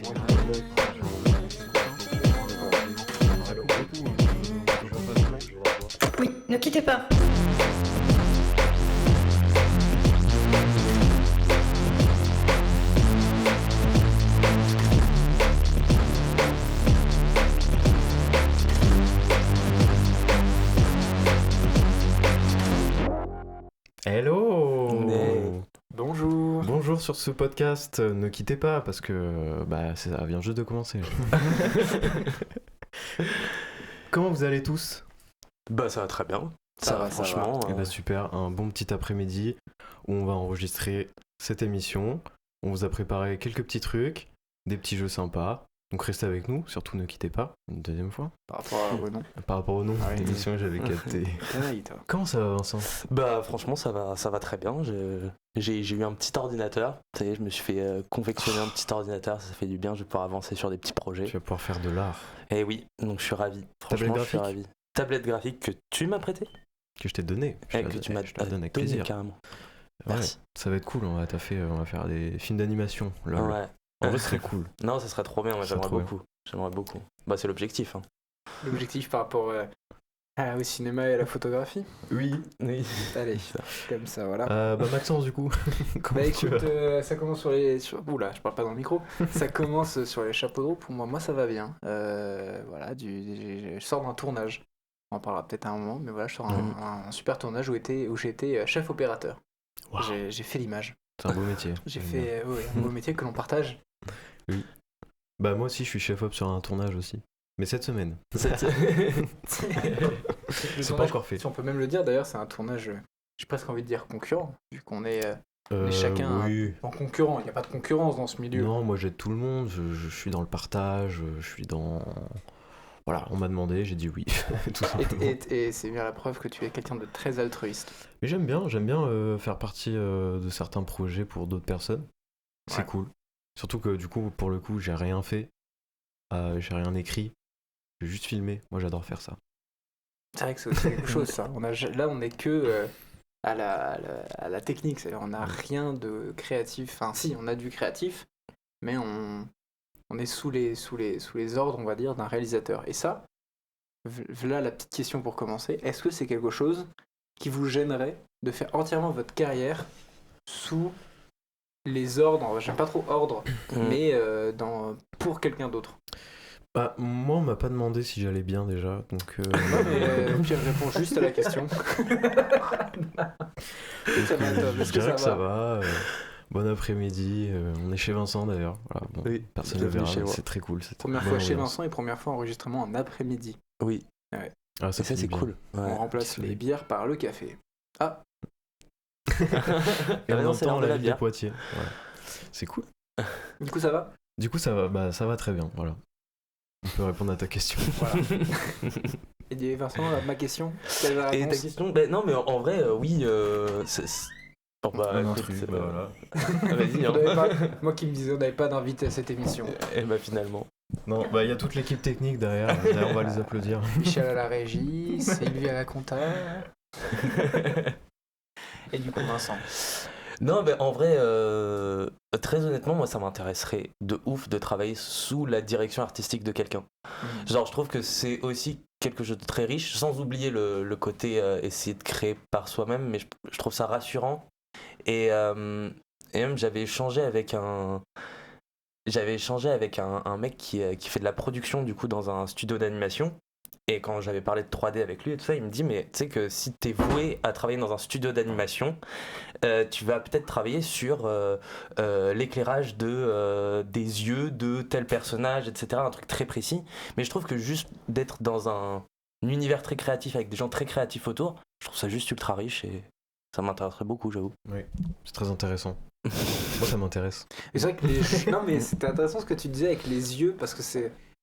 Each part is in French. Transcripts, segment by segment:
Oui, ne quittez pas. Hello. Bonjour. Bonjour sur ce podcast, ne quittez pas parce que ça vient juste de commencer. Comment vous allez tous ? Bah ça va très bien. Ça va franchement. Eh ben super, un bon petit après-midi où on va enregistrer cette émission. On vous a préparé quelques petits trucs, des petits jeux sympas. Donc restez avec nous, surtout ne quittez pas, une deuxième fois. Par rapport au nom de l'émission, j'avais capté. toi. Comment ça va, Vincent ? Bah franchement ça va très bien. J'ai eu un petit ordinateur. Ça y est, je me suis fait confectionner un petit ordinateur, ça fait du bien, je vais pouvoir avancer sur des petits projets. Tu vas pouvoir faire de l'art. Et oui, donc je suis ravi. Tablette Franchement, je graphique suis ravi. Tablette graphique que tu m'as prêté ? Que je t'ai donné. Que tu m'as je te la donne avec donné plaisir. carrément. Ouais, Merci. ça va être cool, on va faire des films d'animation. Là. Ouais. En vrai, ce serait cool. Non, ça serait trop bien, moi Ça serait j'aimerais trop beaucoup. J'aimerais beaucoup. Bah c'est l'objectif. Hein. L'objectif par rapport au cinéma et à la photographie. Oui. Allez, comme ça, voilà. Maxence, du coup. Comment Bah tu écoute, vas ça commence sur les... Oula, je parle pas dans le micro. Ça commence sur les chapeaux de roue. Pour moi, ça va bien. Voilà, je sors d'un tournage. On en parlera peut-être à un moment, mais voilà, je sors un super tournage où j'ai été chef opérateur. Wow. J'ai fait l'image. C'est un beau métier. J'ai fait un beau métier que l'on partage. Oui. Bah moi aussi, je suis chef op sur un tournage aussi. Mais cette semaine. Le C'est pas tournage, encore fait. si on peut même le dire, d'ailleurs, c'est un tournage, j'ai presque envie de dire concurrent, vu qu'on est chacun oui. en concurrent. Il n'y a pas de concurrence dans ce milieu. Non, moi j'aide tout le monde, je suis dans le partage, je suis dans... Voilà, on m'a demandé, j'ai dit oui, tout simplement. Et c'est bien la preuve que tu es quelqu'un de très altruiste. Mais j'aime bien faire partie de certains projets pour d'autres personnes. C'est cool. Surtout que du coup, pour le coup, j'ai rien fait, j'ai rien écrit, j'ai juste filmé. Moi, j'adore faire ça. C'est vrai que c'est aussi quelque chose, ça. Là, on est que à la technique. C'est-à-dire, on n'a rien de créatif. Enfin, si, on a du créatif, mais on est sous les ordres, on va dire, d'un réalisateur. Et ça, voilà la petite question pour commencer. Est-ce que c'est quelque chose qui vous gênerait de faire entièrement votre carrière sous les ordres, j'aime pas trop ordre, mais pour quelqu'un d'autre? Bah, moi, on m'a pas demandé si j'allais bien déjà, donc... Non, mais Pierre répond juste à la question. Je dirais que ça va. Bon après-midi, on est chez Vincent d'ailleurs. Voilà, bon, Oui, personne ne le verra, c'est très cool. Première fois chez Vincent et première fois enregistrement en après-midi. Oui. Ouais. Ah, ça c'est cool. Ouais. On remplace les bières par le café. Ah. Et on non, c'est entend l'heure de la la ville bière. de Poitiers. Voilà. C'est cool. Du coup, ça va? Du coup, ça va très bien. Voilà. On peut répondre à ta question. Voilà. Et Vincent, ma question, quelle est la Et ta réponse? question, non mais en vrai, oui, Bon, Un écoute, intrus, voilà. Vas-y, hein. Moi qui me disais, on n'avait pas d'invité à cette émission. Et bah finalement. Non, il y a toute l'équipe technique derrière. D'ailleurs, on va les applaudir. Michel à la régie, Sylvie à la compta. Et du coup, Vincent. Non, mais en vrai, très honnêtement, moi, ça m'intéresserait de ouf de travailler sous la direction artistique de quelqu'un. Genre, je trouve que c'est aussi quelque chose de très riche, sans oublier le côté essayer de créer par soi-même, mais je trouve ça rassurant. Et même, j'avais échangé avec un mec qui fait de la production, du coup, dans un studio d'animation. Et quand j'avais parlé de 3D avec lui et tout ça, il me dit, mais tu sais que si t'es voué à travailler dans un studio d'animation, tu vas peut-être travailler sur l'éclairage des yeux de tel personnage, etc. Un truc très précis. Mais je trouve que juste d'être dans un univers très créatif avec des gens très créatifs autour, je trouve ça juste ultra riche et ça m'intéresserait beaucoup, j'avoue. Oui, c'est très intéressant. Moi, ça m'intéresse. Mais c'est vrai que non, mais c'était intéressant ce que tu disais avec les yeux, parce que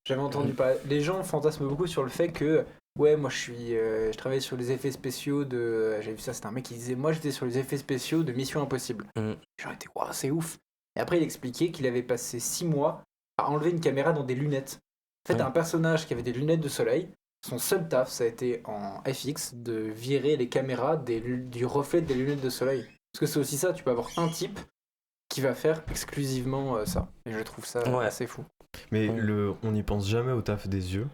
j'avais entendu parler. Les gens fantasment beaucoup sur le fait que, ouais, moi je travaillais sur les effets spéciaux j'avais vu ça, c'était un mec qui disait, moi j'étais sur les effets spéciaux de Mission Impossible. J'aurais été, waouh, c'est ouf. Et après il expliquait qu'il avait passé 6 mois à enlever une caméra dans des lunettes. En fait, un personnage qui avait des lunettes de soleil, son seul taf, ça a été en FX de virer les caméras du reflet des lunettes de soleil. Parce que c'est aussi ça, tu peux avoir un type qui va faire exclusivement ça. Et je trouve ça assez fou. Mais on n'y pense jamais au taf des yeux.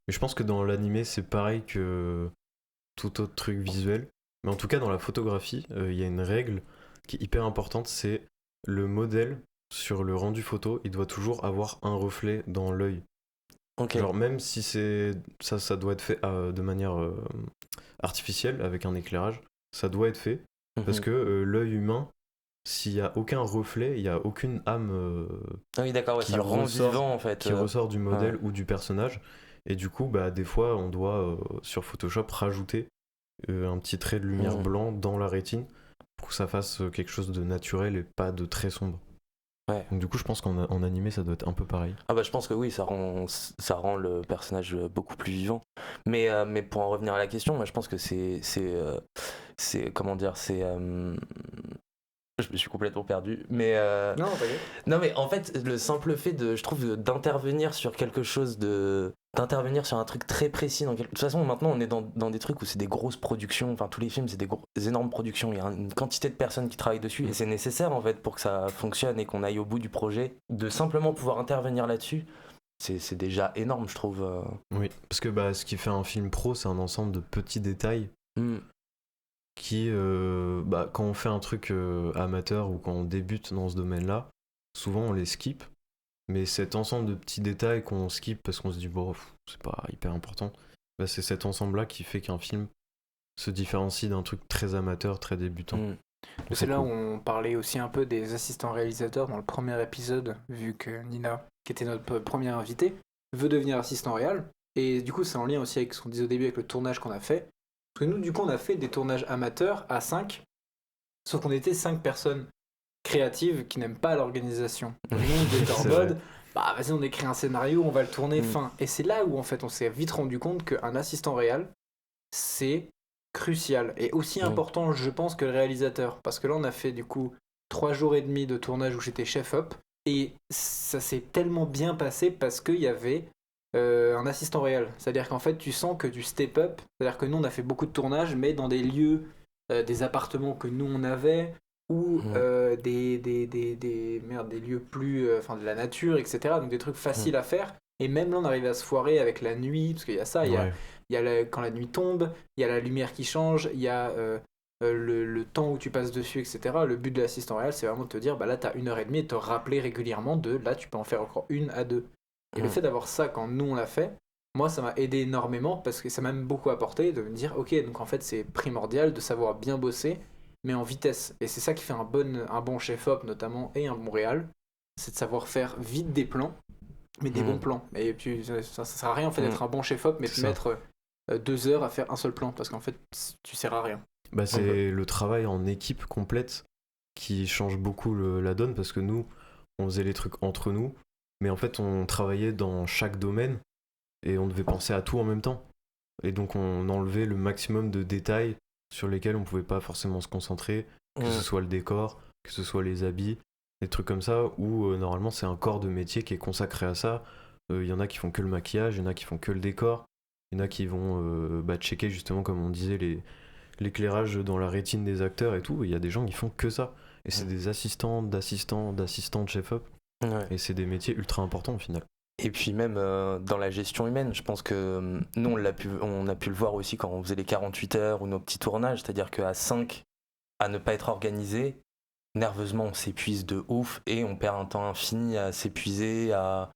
Mais je pense que dans l'animé, c'est pareil que tout autre truc visuel. Mais en tout cas, dans la photographie, il y a une règle qui est hyper importante, c'est le modèle sur le rendu photo, il doit toujours avoir un reflet dans l'œil. Ok. Genre même si ça doit être fait de manière artificielle, avec un éclairage, ça doit être fait. Parce que l'œil humain, s'il n'y a aucun reflet, il n'y a aucune âme Ah oui, d'accord, qui ça rend vivant en fait. qui ressort du modèle ou du personnage. Et du coup, des fois, on doit sur Photoshop rajouter un petit trait de lumière blanc dans la rétine pour que ça fasse quelque chose de naturel et pas de très sombre. Ouais. Donc du coup, je pense qu'en animé, ça doit être un peu pareil. Ah bah je pense que oui, ça rend le personnage beaucoup plus vivant. Mais pour en revenir à la question, moi je pense que c'est comment dire, je me suis complètement perdu, mais non mais en fait le simple fait je trouve d'intervenir sur quelque chose d'intervenir sur un truc très précis de toute façon maintenant on est dans des trucs où c'est des grosses productions, enfin tous les films c'est des énormes productions, il y a une quantité de personnes qui travaillent dessus et c'est nécessaire en fait pour que ça fonctionne et qu'on aille au bout du projet, de simplement pouvoir intervenir là-dessus. C'est déjà énorme, je trouve. Oui, parce que ce qui fait un film pro, c'est un ensemble de petits détails qui, quand on fait un truc amateur ou quand on débute dans ce domaine-là, souvent on les skip. Mais cet ensemble de petits détails qu'on skip parce qu'on se dit c'est pas hyper important, c'est cet ensemble-là qui fait qu'un film se différencie d'un truc très amateur, très débutant. C'est là où on parlait aussi un peu des assistants réalisateurs dans le premier épisode, vu que Nina, qui était notre première invitée, veut devenir assistant réal. Et du coup, c'est en lien aussi avec ce qu'on disait au début, avec le tournage qu'on a fait. Parce que nous, du coup, on a fait des tournages amateurs à 5, sauf qu'on était 5 personnes créatives qui n'aiment pas l'organisation. Nous, on était en mode, vas-y, on écrit un scénario, on va le tourner, fin. Et c'est là où, en fait, on s'est vite rendu compte qu'un assistant réal, c'est crucial et aussi important, je pense, que le réalisateur. Parce que là, on a fait, du coup, 3 jours et demi de tournage où j'étais chef-op. Et ça s'est tellement bien passé parce qu'il y avait un assistant réel. C'est-à-dire qu'en fait, tu sens que tu step up. C'est-à-dire que nous, on a fait beaucoup de tournages, mais dans des lieux, des appartements que nous, on avait, ou des lieux plus... de la nature, etc. Donc des trucs faciles à faire. Et même là, on arrivait à se foirer avec la nuit, parce qu'il y a ça, il y a quand la nuit tombe, il y a la lumière qui change, il y a... le temps où tu passes dessus, etc. Le but de l'assistant réel, c'est vraiment de te dire, là, t'as 1h30 et de te rappeler régulièrement là, tu peux en faire encore 1 à 2. Et le fait d'avoir ça quand nous, on l'a fait, moi, ça m'a aidé énormément parce que ça m'a même beaucoup apporté de me dire, ok, donc en fait, c'est primordial de savoir bien bosser, mais en vitesse. Et c'est ça qui fait un bon chef-op, notamment, et un bon réal, c'est de savoir faire vite des plans, mais des bons plans. Et ça sert à rien, en fait, d'être un bon chef-op, mais de mettre 2 heures à faire un seul plan, parce qu'en fait, tu sers à rien. C'est le travail en équipe complète qui change beaucoup la donne parce que nous, on faisait les trucs entre nous, mais en fait, on travaillait dans chaque domaine et on devait penser à tout en même temps. Et donc, on enlevait le maximum de détails sur lesquels on pouvait pas forcément se concentrer, que ce soit le décor, que ce soit les habits, des trucs comme ça, où normalement, c'est un corps de métier qui est consacré à ça. Il y en a qui font que le maquillage, il y en a qui font que le décor, il y en a qui vont checker justement, comme on disait, l'éclairage dans la rétine des acteurs et tout. Il y a des gens qui font que ça. Et c'est des assistants de chef-op. Et c'est des métiers ultra importants au final. Et puis même dans la gestion humaine, je pense que nous on a pu le voir aussi quand on faisait les 48 heures ou nos petits tournages, c'est-à-dire qu'à 5, à ne pas être organisé, nerveusement on s'épuise de ouf et on perd un temps infini à s'épuiser, à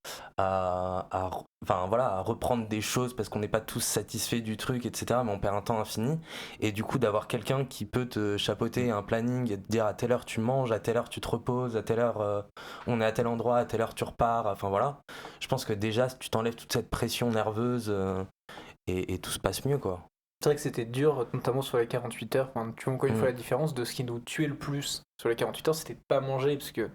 reprendre des choses parce qu'on n'est pas tous satisfaits du truc, etc. Mais on perd un temps infini. Et du coup, d'avoir quelqu'un qui peut te chapeauter un planning et te dire à telle heure tu manges, à telle heure tu te reposes, à telle heure on est à tel endroit, à telle heure tu repars, enfin voilà. Je pense que déjà, tu t'enlèves toute cette pression nerveuse et tout se passe mieux, quoi. C'est vrai que c'était dur, notamment sur les 48 heures. Enfin, tu vois encore une fois la différence de ce qui nous tuait le plus sur les 48 heures, c'était pas manger, parce que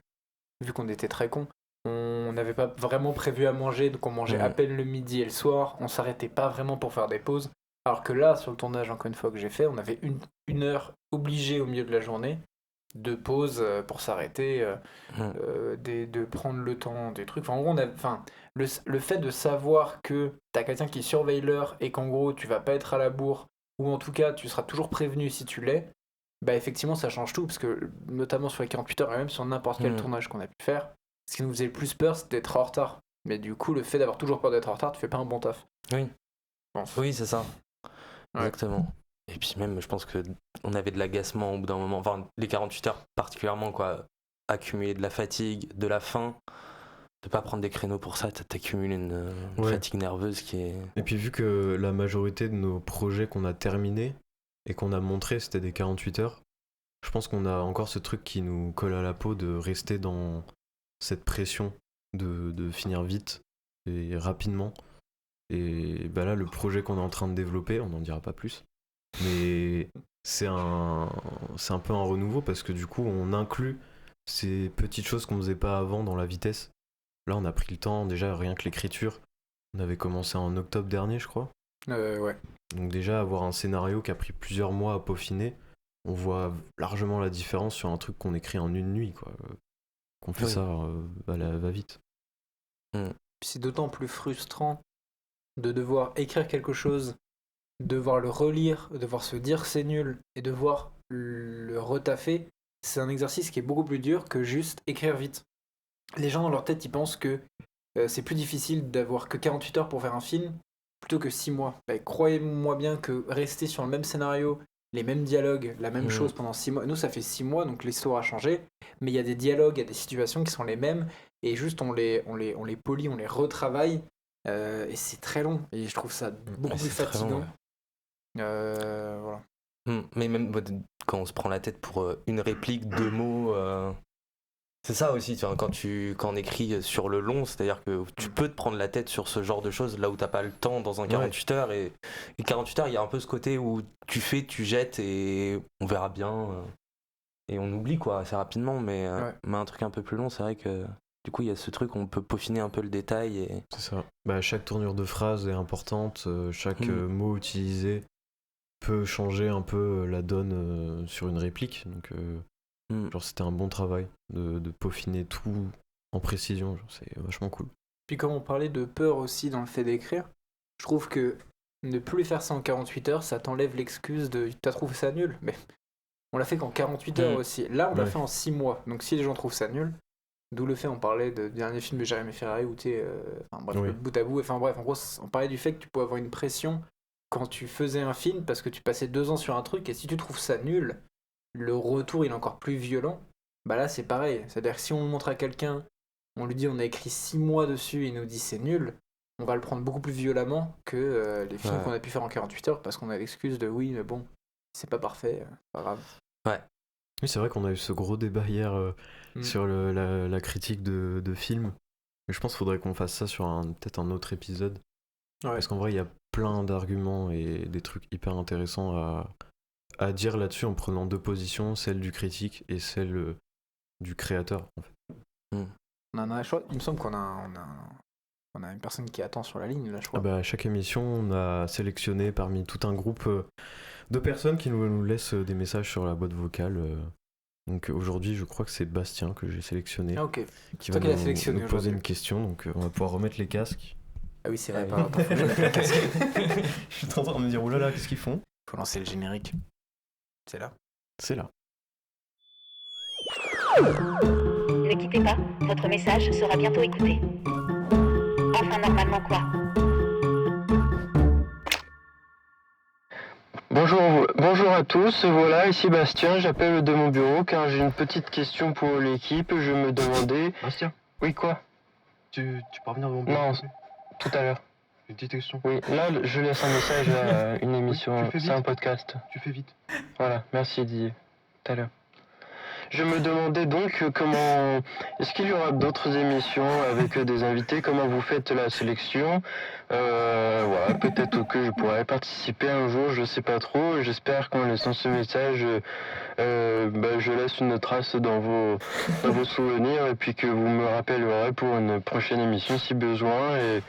vu qu'on était très cons, on n'avait pas vraiment prévu à manger, donc on mangeait à peine le midi et le soir, on s'arrêtait pas vraiment pour faire des pauses. Alors que là, sur le tournage, encore une fois que j'ai fait, on avait une heure obligée au milieu de la journée de pause pour s'arrêter, de prendre le temps des trucs. Enfin, en gros, le fait de savoir que t'as quelqu'un qui surveille l'heure et qu'en gros tu vas pas être à la bourre, ou en tout cas tu seras toujours prévenu si tu l'es, bah effectivement ça change tout, parce que notamment sur les 48 heures et même sur n'importe quel tournage qu'on a pu faire, ce qui nous faisait le plus peur c'était d'être en retard. Mais du coup le fait d'avoir toujours peur d'être en retard, tu fais pas un bon taf. Oui. Bon. Oui, c'est ça. Ouais. Exactement. Et puis même, je pense que on avait de l'agacement au bout d'un moment, enfin les 48 heures particulièrement, quoi, accumuler de la fatigue, de la faim, de pas prendre des créneaux pour ça, t'accumules une fatigue nerveuse qui est... Et puis vu que la majorité de nos projets qu'on a terminés et qu'on a montrés, c'était des 48 heures, je pense qu'on a encore ce truc qui nous colle à la peau de rester dans cette pression de finir vite et rapidement. Et bah là, le projet qu'on est en train de développer, on n'en dira pas plus, mais c'est un peu un renouveau parce que du coup, on inclut ces petites choses qu'on faisait pas avant dans la vitesse. Là, on a pris le temps, déjà, rien que l'écriture. On avait commencé en octobre dernier, je crois. Ouais. Donc déjà, avoir un scénario qui a pris plusieurs mois à peaufiner, on voit largement la différence sur un truc qu'on écrit en une nuit, quoi. Qu'on fait ça à la va-vite. C'est d'autant plus frustrant de devoir écrire quelque chose, devoir le relire, devoir se dire c'est nul et devoir le retaffer. C'est un exercice qui est beaucoup plus dur que juste écrire vite. Les gens dans leur tête ils pensent que c'est plus difficile d'avoir que 48 heures pour faire un film plutôt que 6 mois. Bah, croyez-moi bien que rester sur le même scénario, les mêmes dialogues, la même chose pendant 6 mois, nous ça fait 6 mois donc l'histoire a changé, mais il y a des dialogues, il y a des situations qui sont les mêmes et juste on les polit, on les retravaille et c'est très long et je trouve ça beaucoup plus fatigant. Voilà. Mais même quand on se prend la tête pour une réplique, 2 mots, c'est ça aussi, tu vois, quand on écrit sur le long, c'est-à-dire que tu peux te prendre la tête sur ce genre de choses là où t'as pas le temps dans un 48 heures et 48 heures il y a un peu ce côté où tu fais, tu jettes et on verra bien et on oublie quoi assez rapidement, mais un truc un peu plus long, c'est vrai que du coup il y a ce truc où on peut peaufiner un peu le détail et... C'est ça. Bah, chaque tournure de phrase est importante, chaque mot utilisé peut changer un peu la donne sur une réplique, donc genre c'était un bon travail de peaufiner tout en précision, genre, c'est vachement cool. Puis comme on parlait de peur aussi dans le fait d'écrire, je trouve que ne plus faire ça en 48 heures, ça t'enlève l'excuse de t'as trouvé ça nul, mais on l'a fait qu'en 48 heures aussi. Là on l'a fait en 6 mois, donc si les gens trouvent ça nul, d'où le fait, on parlait de dernier film de Jérémy Ferrari où t'es bout à bout, enfin bref, en gros on parlait du fait que tu pouvais avoir une pression quand tu faisais un film parce que tu passais 2 ans sur un truc et si tu trouves ça nul, le retour il est encore plus violent. Bah là c'est pareil, c'est-à-dire que si on le montre à quelqu'un, on lui dit on a écrit 6 mois dessus et il nous dit c'est nul, on va le prendre beaucoup plus violemment que les films qu'on a pu faire en 48 heures parce qu'on a l'excuse de oui mais bon, c'est pas parfait, c'est pas grave. Ouais. Oui, c'est vrai qu'on a eu ce gros débat hier sur la critique de films. Mais je pense qu'il faudrait qu'on fasse ça sur peut-être un autre épisode. Ouais. Parce qu'en vrai, il y a plein d'arguments et des trucs hyper intéressants à dire là-dessus en prenant 2 positions, celle du critique et celle du créateur, en fait. Il me semble qu'on a une personne qui attend sur la ligne, là, je crois. À chaque émission, on a sélectionné parmi tout un groupe de personnes qui nous laissent des messages sur la boîte vocale. Donc aujourd'hui, je crois que c'est Bastien que j'ai sélectionné. Ah, ok. Qui va nous poser une question, donc on va pouvoir remettre les casques. Ah oui, c'est vrai, pardon, faut que je mette les casques. Je suis en train de me dire, oulala, qu'est-ce qu'ils font ? Faut lancer le générique. C'est là. C'est là. Ne quittez pas, votre message sera bientôt écouté. Enfin, normalement quoi. Bonjour à tous, voilà, ici Bastien, j'appelle de mon bureau car j'ai une petite question pour l'équipe, je me demandais... Bastien ? Oui, quoi ? Tu peux revenir dans mon bureau ? Non, tout à l'heure. Une petite question. Oui, là je laisse un message à une émission, oui, c'est un podcast. Tu fais vite. Voilà, merci Didier, tout à l'heure. Je me demandais donc comment... Est-ce qu'il y aura d'autres émissions avec des invités ? Comment vous faites la sélection ? Voilà, peut-être que je pourrais participer un jour, je sais pas trop. J'espère qu'en laissant ce message, je laisse une trace dans vos souvenirs et puis que vous me rappellerez pour une prochaine émission si besoin. Et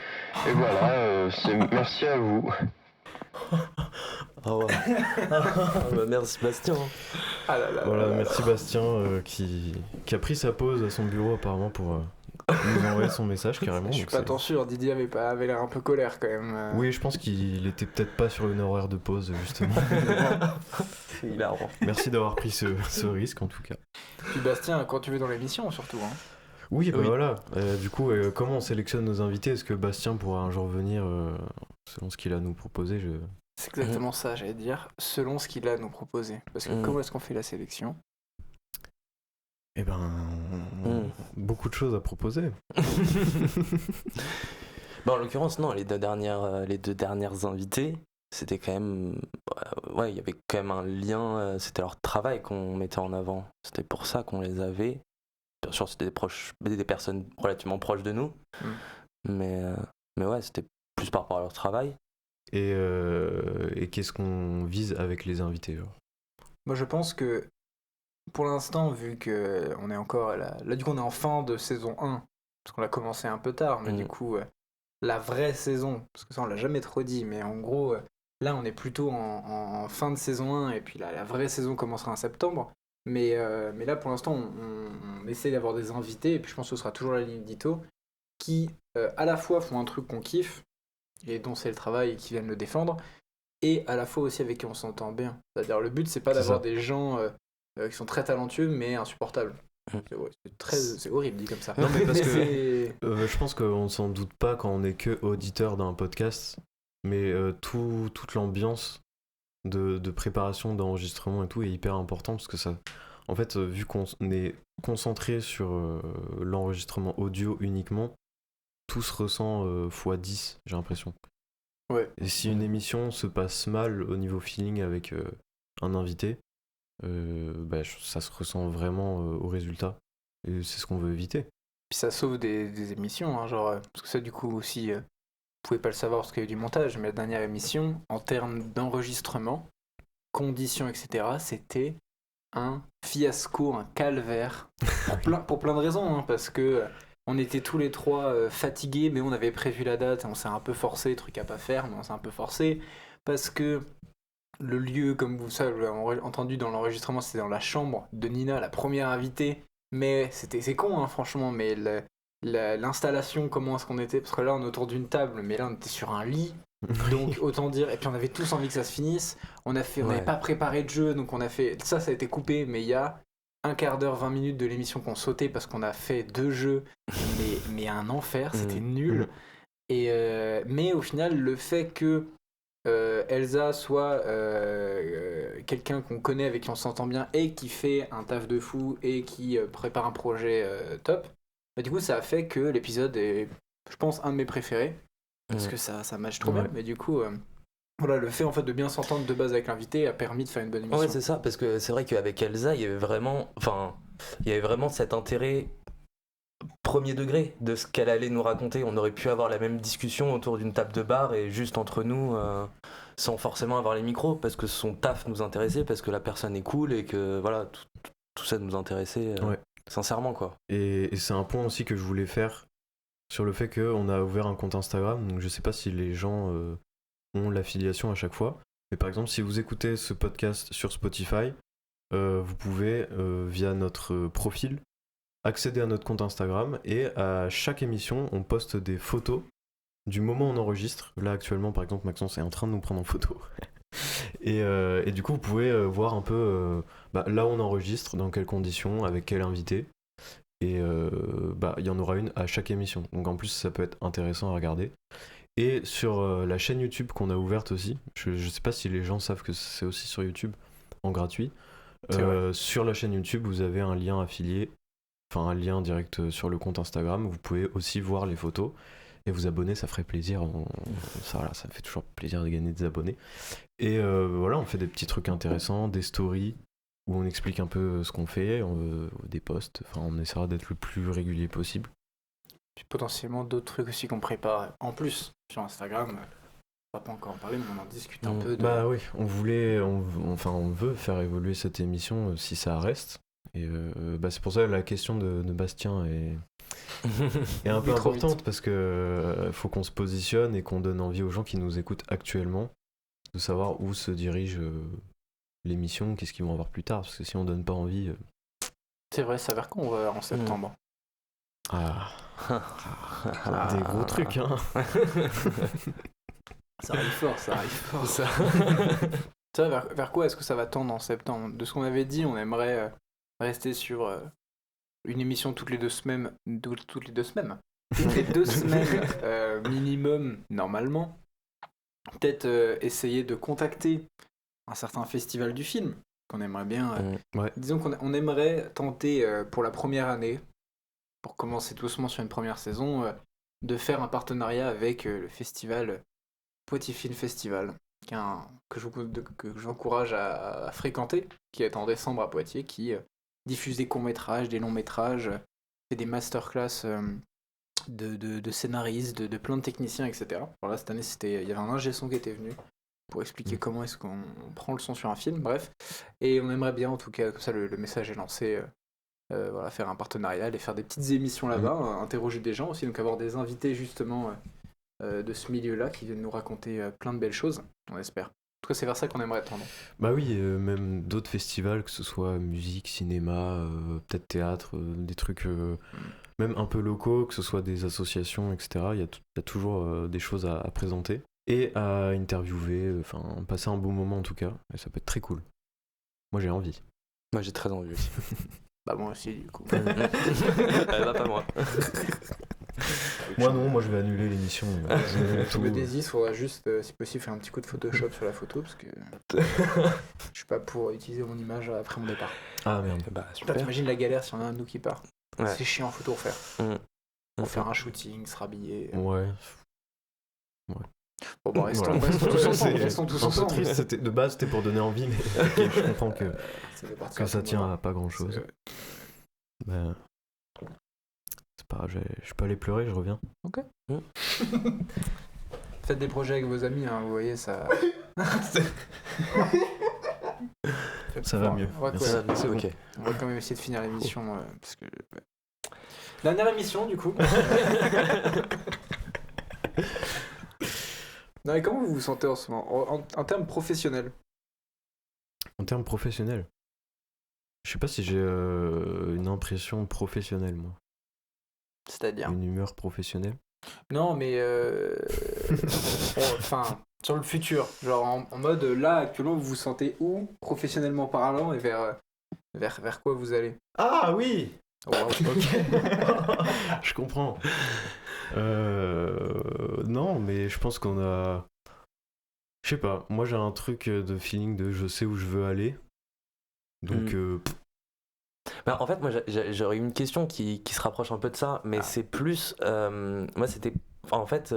voilà, merci à vous. Ah ouais. Merci Bastien. Voilà, merci Bastien qui a pris sa pause à son bureau apparemment pour nous envoyer son message carrément. Je suis donc pas c'est- tant sûr, Didier avait l'air un peu colère quand même. Oui, je pense qu'il était peut-être pas sur une horaire de pause, justement. C'est hilarant. Merci d'avoir pris ce risque, en tout cas. Puis Bastien, quand tu veux dans l'émission surtout. Hein. Oui, bah Oui. voilà. Du coup, comment on sélectionne nos invités? Est-ce que Bastien pourra un jour venir, selon ce qu'il a à nous proposer C'est exactement ça, j'allais dire, selon ce qu'il a à nous proposer. Parce que comment est-ce qu'on fait la sélection? Eh ben, beaucoup de choses à proposer. Bon, en l'occurrence, non, les deux dernières invitées, c'était quand même. Ouais, il y avait quand même un lien, c'était leur travail qu'on mettait en avant. C'était pour ça qu'on les avait. Bien sûr, c'était des personnes relativement proches de nous. Mais ouais, c'était plus par rapport à leur travail. Et qu'est-ce qu'on vise avec les invités, genre? Moi je pense que pour l'instant, vu que on est encore là du coup on est en fin de saison 1, parce qu'on l'a commencé un peu tard, mais du coup la vraie saison, parce que ça on l'a jamais trop dit, mais en gros là on est plutôt en fin de saison 1 et puis la vraie saison commencera en septembre. Mais là pour l'instant on essaie d'avoir des invités et puis je pense que ce sera toujours la ligne d'Ito qui à la fois font un truc qu'on kiffe et dont c'est le travail et qui viennent le défendre, et à la fois aussi avec qui on s'entend bien. C'est-à-dire le but c'est pas d'avoir des gens qui sont très talentueux mais insupportables. C'est horrible dit comme ça. Non, mais parce que c'est- je pense qu'on s'en doute pas quand on est que auditeur d'un podcast, mais toute l'ambiance de préparation, d'enregistrement et tout est hyper important parce que ça, en fait, vu qu'on est concentré sur l'enregistrement audio uniquement, tout se ressent x10, j'ai l'impression. Ouais. Et si une émission se passe mal au niveau feeling avec un invité, ça se ressent vraiment au résultat. Et c'est ce qu'on veut éviter. Puis ça sauve des émissions, hein, genre, parce que ça du coup aussi, vous pouvez pas le savoir parce qu'il y a eu du montage, mais la dernière émission, en termes d'enregistrement, conditions, etc., c'était un fiasco, un calvaire, pour plein de raisons, hein, parce que on était tous les trois fatigués, mais on avait prévu la date, et on s'est un peu forcé, truc à pas faire, mais on s'est un peu forcé, parce que le lieu, comme vous l'avez entendu dans l'enregistrement, c'était dans la chambre de Nina, la première invitée, mais c'est con, hein, franchement, mais l'installation, comment est-ce qu'on était, parce que là on est autour d'une table, mais là on était sur un lit, donc autant dire, et puis on avait tous envie que ça se finisse, on n'avait pas préparé de jeu, donc on a fait, ça a été coupé, mais il y a un quart d'heure, 20 minutes de l'émission qu'on sautait parce qu'on a fait 2 jeux, mais un enfer, c'était nul, mais au final le fait que Elsa soit quelqu'un qu'on connaît, avec qui on s'entend bien et qui fait un taf de fou et qui prépare un projet top, bah, du coup ça a fait que l'épisode est, je pense, un de mes préférés parce que ça match trop bien, mais du coup voilà, le fait en fait de bien s'entendre de base avec l'invité a permis de faire une bonne émission. Ouais, c'est ça, parce que c'est vrai qu'avec Elsa il y avait vraiment cet intérêt premier degré de ce qu'elle allait nous raconter. On aurait pu avoir la même discussion autour d'une table de bar et juste entre nous sans forcément avoir les micros, parce que son taf nous intéressait, parce que la personne est cool et que voilà, tout ça nous intéressait sincèrement, quoi. Et c'est un point aussi que je voulais faire sur le fait qu'on a ouvert un compte Instagram, donc je sais pas si les gens ont l'affiliation à chaque fois, mais par exemple si vous écoutez ce podcast sur Spotify, vous pouvez via notre profil accéder à notre compte Instagram, et à chaque émission on poste des photos du moment où on enregistre. Là actuellement par exemple Maxence est en train de nous prendre en photo et du coup vous pouvez voir un peu là où on enregistre, dans quelles conditions, avec quel invité, et il y en aura une à chaque émission, donc en plus ça peut être intéressant à regarder. Et sur la chaîne YouTube qu'on a ouverte aussi, je sais pas si les gens savent que c'est aussi sur YouTube en gratuit, sur la chaîne YouTube vous avez un lien affilié, enfin un lien direct sur le compte Instagram, vous pouvez aussi voir les photos et vous abonner, ça ferait plaisir, ça fait toujours plaisir de gagner des abonnés. Et voilà, on fait des petits trucs intéressants, des stories où on explique un peu ce qu'on fait, des posts, enfin on essaiera d'être le plus régulier possible. Puis potentiellement d'autres trucs aussi qu'on prépare en plus sur Instagram. On va pas encore en parler, mais on en discute un peu. Bah oui, on veut faire évoluer cette émission si ça reste. Et c'est pour ça que la question de Bastien est un peu importante, parce que faut qu'on se positionne et qu'on donne envie aux gens qui nous écoutent actuellement de savoir où se dirige l'émission, qu'est-ce qu'ils vont avoir plus tard, parce que si on donne pas envie... C'est vrai, ça va vers quand on va en septembre? Des gros trucs, hein. Ça arrive fort, ça arrive fort. Ça. Tu vois, vers quoi est-ce que ça va tendre en septembre? De ce qu'on avait dit, on aimerait rester sur une émission toutes les 2 semaines. Toutes les 2 semaines. Toutes les 2 semaines minimum, normalement. Peut-être essayer de contacter un certain festival du film qu'on aimerait bien. Ouais. Disons qu'on aimerait tenter pour la première année, pour commencer doucement sur une première saison, de faire un partenariat avec le festival Poitiers Film Festival, que j'encourage à fréquenter, qui est en décembre à Poitiers, qui diffuse des courts-métrages, des longs-métrages, fait des masterclass de scénaristes, de plein de techniciens, etc. Alors là, cette année, il y avait un ingé son qui était venu pour expliquer comment est-ce qu'on prend le son sur un film, bref. Et on aimerait bien, en tout cas, comme ça le message est lancé, faire un partenariat, aller faire des petites émissions là-bas, interroger des gens aussi, donc avoir des invités justement de ce milieu-là qui viennent nous raconter plein de belles choses, on espère. En tout cas, c'est vers ça qu'on aimerait tendre. Bah oui, même d'autres festivals, que ce soit musique, cinéma, peut-être théâtre, des trucs même un peu locaux, que ce soit des associations, etc. Il y a toujours des choses à présenter et à interviewer, enfin passer un bon moment en tout cas, et ça peut être très cool. Moi j'ai envie. Moi j'ai très envie aussi. Bah moi aussi du coup. Bah pas moi. Moi non, moi je vais annuler l'émission. Tout le désir, faudra juste, si possible, faire un petit coup de Photoshop sur la photo, parce que je suis pas pour utiliser mon image après mon départ. Ah merde. Bah Putain, super. t'imagines la galère si on a un de nous qui part. Ouais. C'est chiant, faut tout refaire. On Faire un shooting, se rhabiller. Ouais. Bon, bah, restons, Voilà. restons tous ensemble. C'est Restons tous un peu ensemble. triste, de base c'était pour donner envie, mais ok, je comprends que Ça fait partie quand de ça ce tient moment. à pas grand chose. C'est- Bah, c'est pas grave, je peux aller pleurer, je reviens. Faites des projets avec vos amis, hein, vous voyez, ça. Ça va mieux. Ouais, Merci. ouais, C'est bon. ok. On va quand même essayer de finir l'émission, parce que... ouais. Dernière émission, du coup. Non, mais comment vous vous sentez en ce moment, en termes professionnels? En termes professionnels, je sais pas si j'ai une impression professionnelle, moi. C'est-à-dire? Une humeur professionnelle. Non, mais enfin, sur le futur, genre en mode là actuellement vous vous sentez où professionnellement parlant et vers quoi vous allez? Ah oui. Oh, wow. Ok. Je comprends. Non, mais je pense qu'on a. Je sais pas. Moi, j'ai un truc de feeling de je sais où je veux aller. Donc. Bah, en fait, moi j'aurais une question qui se rapproche un peu de ça, mais c'est plus. Moi c'était. En fait.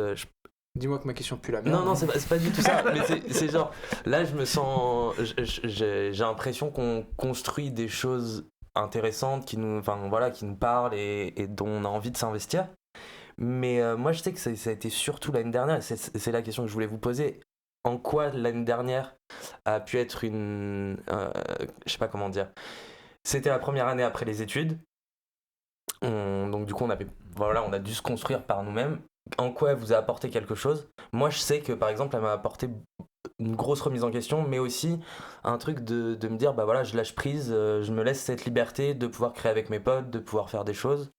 Dis-moi que ma question pue la merde. Non, c'est pas du tout ça, mais c'est genre. Là, je me sens. J'ai l'impression qu'on construit des choses intéressantes qui nous parlent et dont on a envie de s'investir. Mais moi, je sais que ça a été surtout l'année dernière, et c'est la question que je voulais vous poser. En quoi l'année dernière a pu être une. Je sais pas comment dire. C'était la première année après les études. Donc du coup, on a dû se construire par nous-mêmes. En quoi elle vous a apporté quelque chose? Moi, je sais que par exemple, elle m'a apporté une grosse remise en question, mais aussi un truc de me dire, bah voilà, je lâche prise, je me laisse cette liberté de pouvoir créer avec mes potes, de pouvoir faire des choses.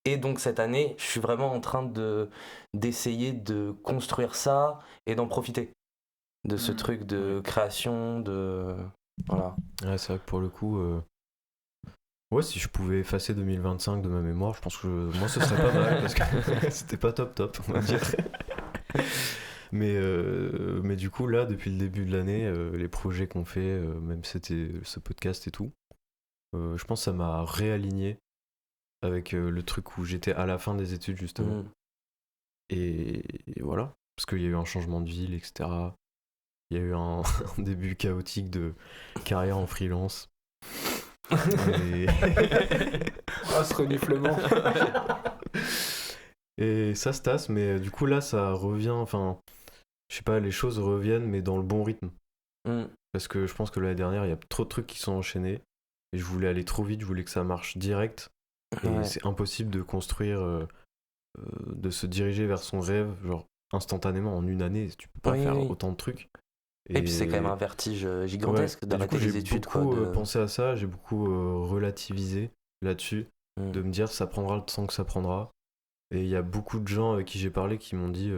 Et donc cette année, je suis vraiment en train d'essayer de construire ça et d'en profiter. De ce truc de création, de... Voilà. Ouais, c'est vrai que pour le coup. Ouais, si je pouvais effacer 2025 de ma mémoire, je pense que moi ce serait pas mal parce que c'était pas top, on va dire. Mais du coup, là, depuis le début de l'année, les projets qu'on fait, même c'était ce podcast et tout, je pense que ça m'a réaligné avec le truc où j'étais à la fin des études, justement. Et voilà, parce qu'il y a eu un changement de ville, etc. Il y a eu un début chaotique de carrière en freelance. Et... Ah, ce reniflement. Et ça se tasse, mais du coup là ça revient, enfin, je sais pas, les choses reviennent, mais dans le bon rythme. Parce que je pense que l'année dernière, il y a trop de trucs qui sont enchaînés, et je voulais aller trop vite, je voulais que ça marche direct, et c'est impossible de construire, de se diriger vers son rêve, genre instantanément, en une année, tu peux pas faire autant de trucs. Et puis c'est quand même un vertige gigantesque d'arrêter les études. J'ai beaucoup pensé à ça, j'ai beaucoup relativisé là-dessus, de me dire ça prendra le temps que ça prendra. Et il y a beaucoup de gens avec qui j'ai parlé qui m'ont dit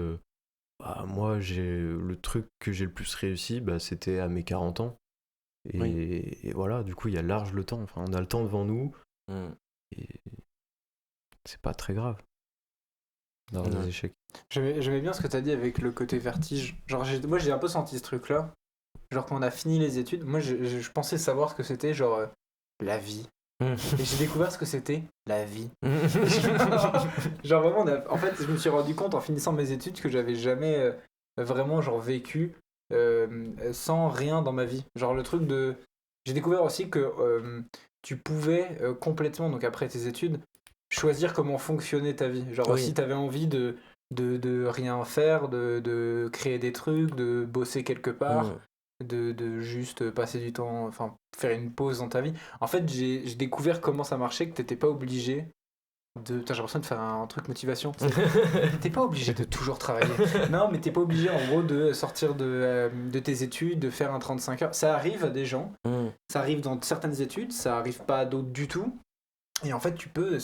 bah, moi, le truc que j'ai le plus réussi, bah, c'était à mes 40 ans. Et voilà, du coup, il y a large le temps. Enfin, on a le temps devant nous. Et c'est pas très grave d'avoir des échecs. J'aimais bien ce que t'as dit avec le côté vertige. Genre, moi, j'ai un peu senti ce truc-là. Genre, quand on a fini les études, moi, je pensais savoir ce que c'était, genre, la vie. Et j'ai découvert ce que c'était la vie. Genre, vraiment, en fait, je me suis rendu compte en finissant mes études que j'avais jamais vraiment, genre, vécu sans rien dans ma vie. Genre, le truc de. J'ai découvert aussi que tu pouvais complètement, donc après tes études, choisir comment fonctionnait ta vie. Genre, si t'avais envie de rien faire, de créer des trucs, de bosser quelque part, de juste passer du temps, enfin, faire une pause dans ta vie. En fait, j'ai découvert comment ça marchait, que t'étais pas obligé de. Putain, j'ai l'impression de faire un truc motivation. T'es pas obligé de toujours travailler. Non, mais t'es pas obligé, en gros, de sortir de tes études, de faire un 35 heures. Ça arrive à des gens, ça arrive dans certaines études, ça arrive pas à d'autres du tout. Et en fait, tu peux,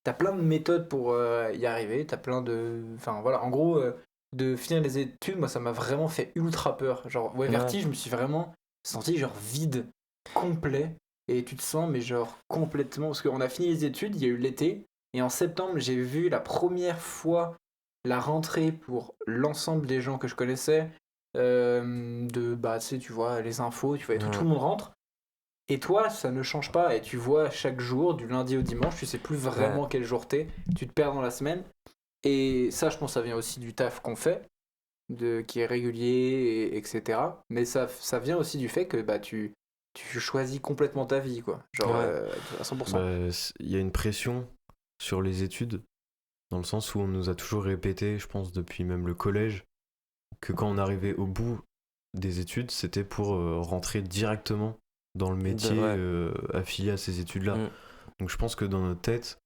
t'as plein de méthodes pour y arriver, t'as plein de. Enfin voilà, en gros, de finir les études, moi ça m'a vraiment fait ultra peur. Genre, vertige, je me suis vraiment senti genre vide, complet, et tu te sens, mais genre complètement. Parce qu'on a fini les études, il y a eu l'été, et en septembre, j'ai vu la première fois la rentrée pour l'ensemble des gens que je connaissais, bah, tu sais, tu vois, les infos, tu vois, tout le monde rentre. Et toi, ça ne change pas, et tu vois chaque jour, du lundi au dimanche, tu sais plus vraiment quel jour t'es, tu te perds dans la semaine. Et ça, je pense, ça vient aussi du taf qu'on fait, qui est régulier, etc. Mais ça vient aussi du fait que bah, tu choisis complètement ta vie, quoi. Genre, à 100%. Bah, y a une pression sur les études, dans le sens où on nous a toujours répété, je pense, depuis même le collège, que quand on arrivait au bout des études, c'était pour rentrer directement dans le métier affilié à ces études-là. Donc je pense que dans notre tête,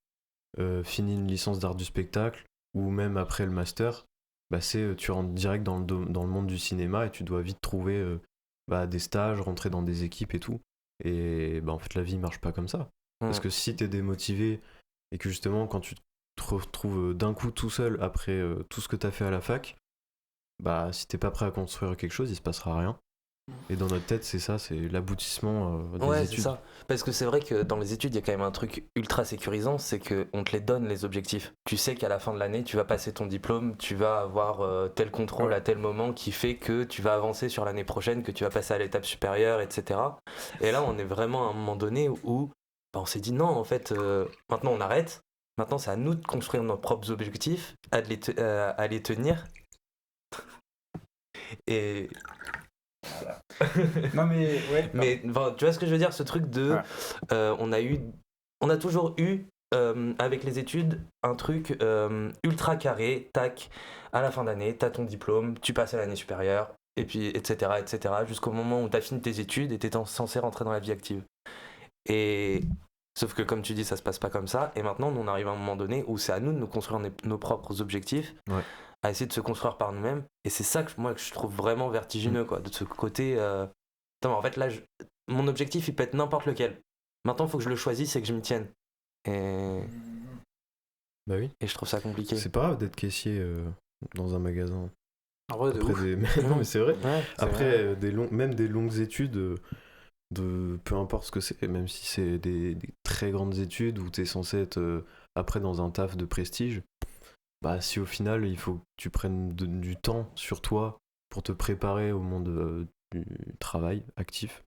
fini une licence d'art du spectacle, ou même après le master, bah tu rentres direct dans le monde du cinéma et tu dois vite trouver des stages, rentrer dans des équipes et tout. Et bah, en fait, la vie marche pas comme ça. Parce que si t'es démotivé et que justement, quand tu te retrouves d'un coup tout seul après tout ce que t'as fait à la fac, bah si t'es pas prêt à construire quelque chose, il se passera rien. Et dans notre tête, c'est ça, c'est l'aboutissement des études. C'est ça. Parce que c'est vrai que dans les études, il y a quand même un truc ultra sécurisant, c'est qu'on te les donne, les objectifs. Tu sais qu'à la fin de l'année, tu vas passer ton diplôme, tu vas avoir tel contrôle à tel moment qui fait que tu vas avancer sur l'année prochaine, que tu vas passer à l'étape supérieure, etc. Et là, on est vraiment à un moment donné où on s'est dit non, en fait, maintenant on arrête. Maintenant, c'est à nous de construire nos propres objectifs, à les tenir. Et... Non mais mais tu vois ce que je veux dire, ce truc de on a toujours eu avec les études un truc ultra carré, tac, à la fin d'année t'as ton diplôme, tu passes à l'année supérieure et puis etc jusqu'au moment où t'as fini tes études et t'es censé rentrer dans la vie active. Et sauf que comme tu dis, ça se passe pas comme ça, et maintenant on arrive à un moment donné où c'est à nous de nous construire nos propres objectifs, à essayer de se construire par nous-mêmes. Et c'est ça que je trouve vraiment vertigineux, quoi, de ce côté en fait là mon objectif il peut être n'importe lequel, maintenant il faut que je le choisisse et que je m'y tienne. Et bah oui, et je trouve ça compliqué. c'est pas grave d'être caissier dans un magasin. En vrai, non mais c'est vrai. Après même des longues études de peu importe ce que c'est, même si c'est des très grandes études où t'es censé être après dans un taf de prestige, bah si au final il faut que tu prennes du temps sur toi pour te préparer au monde du travail actif,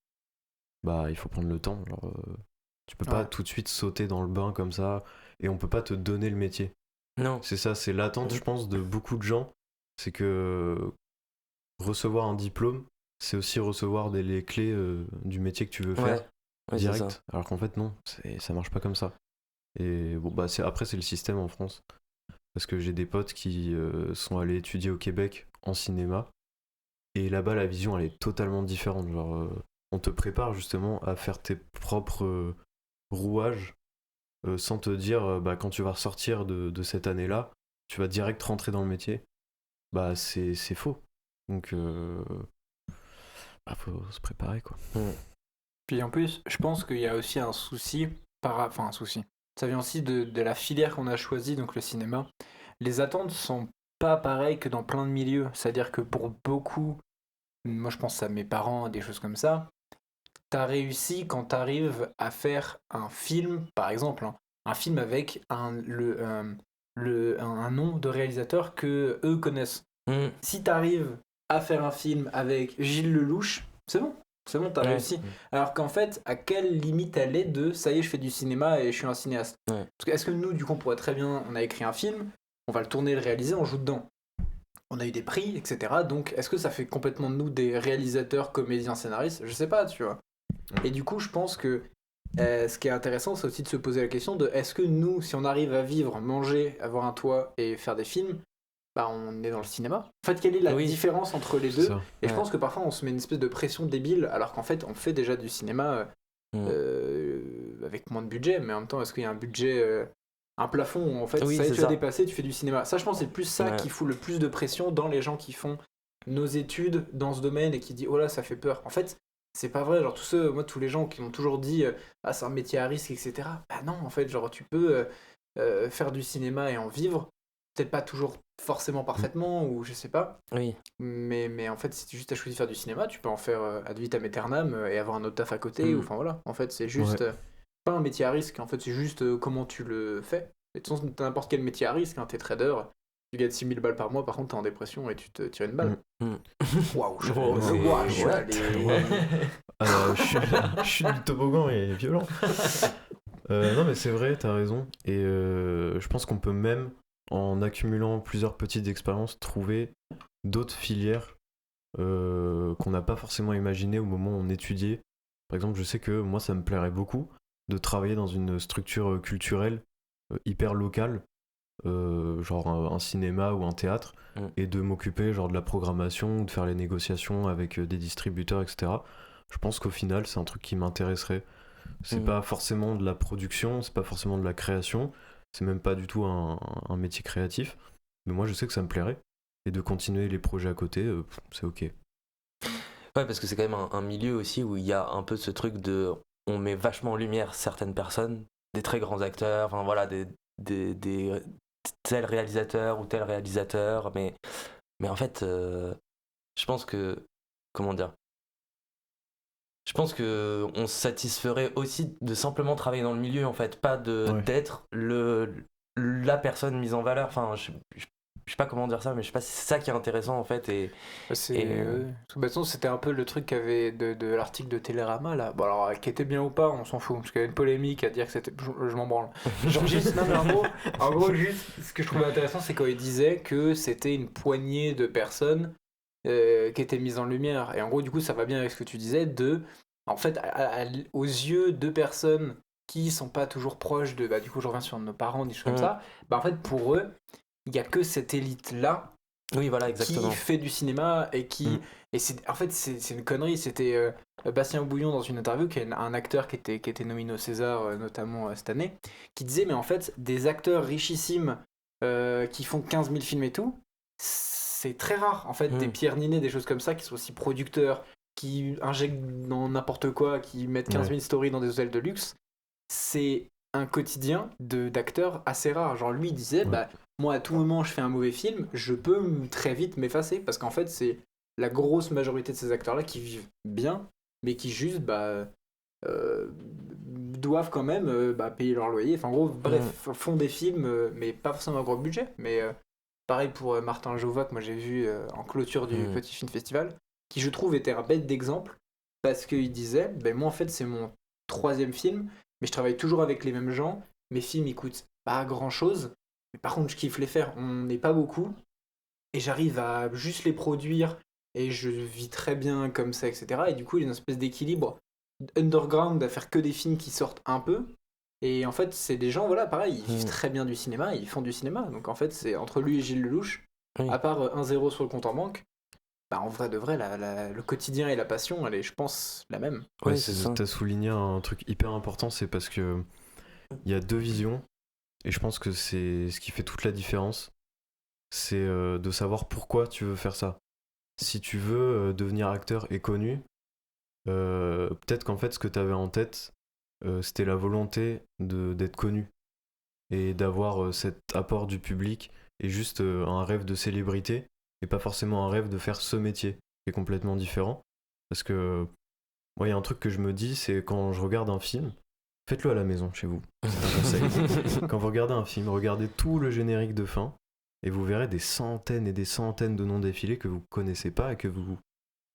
bah il faut prendre le temps. Genre, tu peux pas tout de suite sauter dans le bain comme ça, et on peut pas te donner le métier. Non. C'est ça, c'est l'attente, je pense, de beaucoup de gens, c'est que recevoir un diplôme, c'est aussi recevoir les clés du métier que tu veux faire direct. Alors qu'en fait non, ça marche pas comme ça. Et bon bah après c'est le système en France. Parce que j'ai des potes qui sont allés étudier au Québec en cinéma. Et là-bas, la vision, elle est totalement différente. Genre, on te prépare justement à faire tes propres rouages sans te dire, quand tu vas ressortir de cette année-là, tu vas direct rentrer dans le métier. Bah, c'est faux. Donc, faut se préparer, quoi. Puis en plus, je pense qu'il y a aussi un souci, un souci. ça vient aussi de la filière qu'on a choisie, donc le cinéma. Les attentes sont pas pareilles que dans plein de milieux. C'est-à-dire que pour beaucoup, moi je pense à mes parents, des choses comme ça, t'as réussi quand t'arrives à faire un film, par exemple, hein, un film avec un nom de réalisateur que eux connaissent. Si t'arrives à faire un film avec Gilles Lelouch, c'est bon, t'as réussi. Alors qu'en fait, à quelle limite elle est de ça y est, je fais du cinéma et je suis un cinéaste. Parce que est-ce que nous, du coup, on pourrait très bien, on a écrit un film, on va le tourner, le réaliser, on joue dedans. On a eu des prix, etc. Donc, est-ce que ça fait complètement de nous des réalisateurs, comédiens, scénaristes ? Je sais pas, tu vois. Et du coup, je pense que ce qui est intéressant, c'est aussi de se poser la question de est-ce que nous, si on arrive à vivre, manger, avoir un toit et faire des films, bah on est dans le cinéma. En fait, quelle est la différence entre les deux ? Et je pense que parfois on se met une espèce de pression débile, alors qu'en fait on fait déjà du cinéma avec moins de budget, mais en même temps, est-ce qu'il y a un budget, un plafond où en fait ça y est, tu as dépassé, tu fais du cinéma. Ça, je pense, c'est plus ça qui fout le plus de pression dans les gens qui font nos études dans ce domaine et qui disent oh là, ça fait peur. En fait, c'est pas vrai, genre tous les gens qui m'ont toujours dit ah c'est un métier à risque, etc. Bah non, en fait, genre tu peux faire du cinéma et en vivre, peut-être pas toujours forcément parfaitement, ou je sais pas. Mais en fait, si tu juste as choisi de faire du cinéma, tu peux en faire ad vitam aeternam et avoir un autre taf à côté, ou enfin voilà. En fait, c'est juste pas un métier à risque, en fait, c'est juste comment tu le fais. Et de toute façon, n'importe quel métier à risque, hein, t'es trader, tu gagnes 6000 balles par mois, par contre t'es en dépression et tu te tires une balle. Waouh, je suis allé. Chute du toboggan est violent. Non mais c'est vrai, t'as raison. Et je pense qu'on peut même, en accumulant plusieurs petites expériences, trouver d'autres filières qu'on n'a pas forcément imaginées au moment où on étudiait. Par exemple, je sais que moi ça me plairait beaucoup de travailler dans une structure culturelle hyper locale, genre un cinéma ou un théâtre, et de m'occuper genre de la programmation, de faire les négociations avec des distributeurs, etc. Je pense qu'au final c'est un truc qui m'intéresserait. C'est pas forcément de la production, c'est pas forcément de la création, c'est même pas du tout un métier créatif, mais moi je sais que ça me plairait, et de continuer les projets à côté, c'est ok. Ouais, parce que c'est quand même un milieu aussi où il y a un peu ce truc de on met vachement en lumière certaines personnes, des très grands acteurs, enfin voilà, des tel réalisateur ou tel réalisateur, mais en fait, je pense que, comment dire, je pense que on se satisferait aussi de simplement travailler dans le milieu, en fait, pas d'être la personne mise en valeur. Enfin, je sais pas comment dire ça, mais je sais pas si c'est ça qui est intéressant en fait. De toute façon, c'était un peu le truc qu'il y avait de l'article de Télérama là. Bon, alors, qui était bien ou pas, on s'en fout, parce qu'il y avait une polémique à dire que c'était. Je m'en branle. Genre, juste, non, mais en gros, juste, ce que je trouvais intéressant, c'est quand il disait que c'était une poignée de personnes qui étaient mises en lumière. Et en gros, du coup, ça va bien avec ce que tu disais en fait, aux yeux de personnes qui sont pas toujours proches de. Bah, du coup, je reviens sur nos parents, des choses comme ça. Bah, en fait, pour eux, il y a que cette élite-là qui fait du cinéma et qui. Et en fait, c'est une connerie. C'était Bastien Bouillon dans une interview, qui est un acteur qui était nominé au César, notamment cette année, qui disait mais en fait, des acteurs richissimes qui font 15 000 films et tout, c'est très rare. En fait, des Pierre Ninet, des choses comme ça, qui sont aussi producteurs, qui injectent dans n'importe quoi, qui mettent 15 000 stories dans des hôtels de luxe, c'est un quotidien d'acteurs assez rare. Genre lui il disait, bah moi à tout moment je fais un mauvais film, je peux très vite m'effacer, parce qu'en fait c'est la grosse majorité de ces acteurs-là qui vivent bien, mais qui juste doivent quand même payer leur loyer. Enfin en gros, bref, font des films, mais pas forcément un gros budget. Mais pareil pour Martin Jova, que moi j'ai vu en clôture du Petit Film Festival, qui je trouve était un bête d'exemple, parce qu'il disait, ben moi en fait c'est mon 3e film, mais je travaille toujours avec les mêmes gens, mes films ils coûtent pas grand chose, mais par contre je kiffe les faire, on n'est pas beaucoup, et j'arrive à juste les produire, et je vis très bien comme ça, etc. Et du coup il y a une espèce d'équilibre underground à faire que des films qui sortent un peu, et en fait c'est des gens, voilà, pareil, ils vivent très bien du cinéma, ils font du cinéma, donc en fait c'est entre lui et Gilles Lelouch, à part 1-0 sur le compte en banque, bah en vrai de vrai, le quotidien et la passion, elle est, je pense, la même. Ouais, t'as souligné un truc hyper important, c'est parce que il y a deux visions, et je pense que c'est ce qui fait toute la différence, c'est de savoir pourquoi tu veux faire ça. Si tu veux devenir acteur et connu, peut-être qu'en fait ce que t'avais en tête, c'était la volonté d'être connu. et d'avoir cet apport du public et juste un rêve de célébrité et pas forcément un rêve de faire ce métier qui est complètement différent. Parce que moi, il y a un truc que je me dis, c'est quand je regarde un film, faites-le à la maison chez vous. C'est un conseil. Quand vous regardez un film, regardez tout le générique de fin et vous verrez des centaines et des centaines de noms défilés que vous connaissez pas et que vous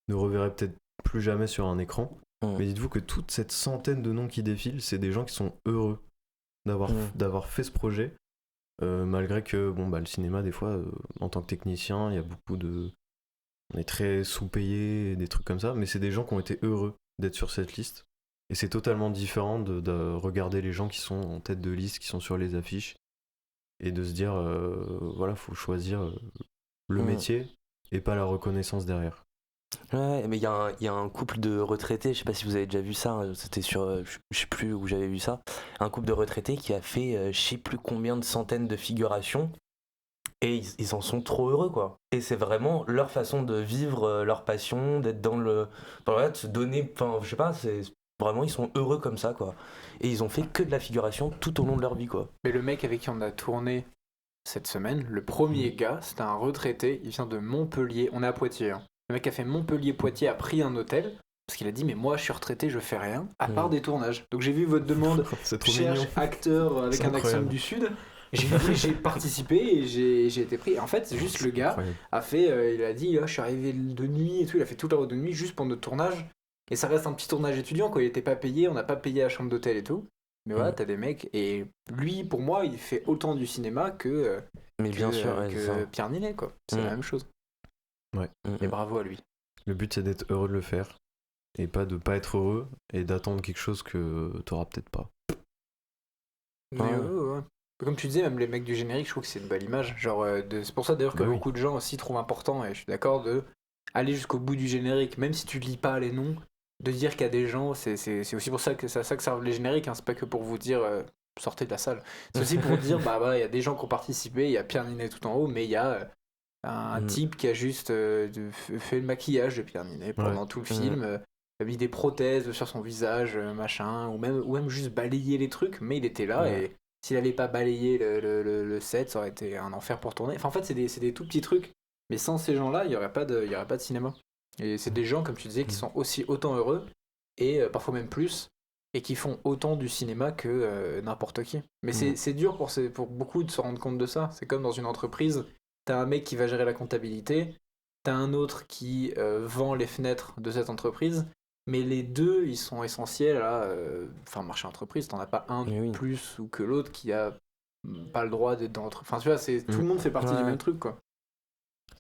ne reverrez peut-être plus jamais sur un écran. Mais dites-vous que toute cette centaine de noms qui défilent, c'est des gens qui sont heureux d'avoir fait ce projet, malgré que le cinéma, des fois, en tant que technicien, il y a beaucoup de... On est très sous-payé, des trucs comme ça, mais c'est des gens qui ont été heureux d'être sur cette liste. Et c'est totalement différent de regarder les gens qui sont en tête de liste, qui sont sur les affiches, et de se dire, faut choisir le métier et pas la reconnaissance derrière. Ouais, mais il y a un couple de retraités, je sais pas si vous avez déjà vu ça, c'était sur, je sais plus où j'avais vu ça, un couple de retraités qui a fait je sais plus combien de centaines de figurations, et ils en sont trop heureux, quoi. Et c'est vraiment leur façon de vivre leur passion, d'être dans le... de se donner, je sais pas, c'est vraiment, ils sont heureux comme ça, quoi. Et ils ont fait que de la figuration tout au long de leur vie, quoi. Mais le mec avec qui on a tourné cette semaine, le premier gars, c'était un retraité, il vient de Montpellier, on est à Poitiers, hein. Le mec a fait Montpellier-Poitiers, a pris un hôtel, parce qu'il a dit, mais moi je suis retraité, je fais rien, à part des tournages. Donc j'ai vu votre demande, cherche acteur avec c'est un accent incroyable. du Sud, j'ai participé et j'ai été pris. En fait, c'est juste le gars a fait, il a dit, je suis arrivé de nuit et tout, il a fait toute la route de nuit juste pour notre tournage, et ça reste un petit tournage étudiant, quoi, il était pas payé, on n'a pas payé la chambre d'hôtel et tout. Mais voilà, t'as des mecs, et lui, pour moi, il fait autant du cinéma que Pierre Ninet, quoi. C'est la même chose. Ouais. Et bravo à lui. Le but, c'est d'être heureux de le faire, et pas de pas être heureux, et d'attendre quelque chose que t'auras peut-être pas. Mais ouais. Comme tu disais, même les mecs du générique, je trouve que c'est une belle image. Genre, c'est pour ça d'ailleurs que beaucoup de gens aussi trouvent important, et je suis d'accord, de aller jusqu'au bout du générique, même si tu lis pas les noms, de dire qu'il y a des gens, c'est aussi pour ça que c'est à ça que servent les génériques, hein. C'est pas que pour vous dire sortez de la salle. C'est aussi pour dire il y a des gens qui ont participé, il y a Pierre Ninet tout en haut, mais il y a un type qui a juste fait le maquillage de Pierre Ninet pendant tout le film, a mis des prothèses sur son visage, machin, ou même juste balayer les trucs, mais il était là et s'il avait pas balayé le set, ça aurait été un enfer pour tourner. Enfin, en fait, c'est des tout petits trucs, mais sans ces gens-là, il y aurait pas de cinéma. Et c'est des gens, comme tu disais, qui sont aussi autant heureux, et parfois même plus, et qui font autant du cinéma que n'importe qui. Mais c'est dur pour beaucoup de se rendre compte de ça. C'est comme dans une entreprise, t'as un mec qui va gérer la comptabilité, t'as un autre qui vend les fenêtres de cette entreprise, mais les deux, ils sont essentiels à... marché entreprise, t'en as pas un plus ou que l'autre qui a pas le droit d'être dans l'entreprise. Enfin, tu vois, tout le monde fait partie du même truc, quoi.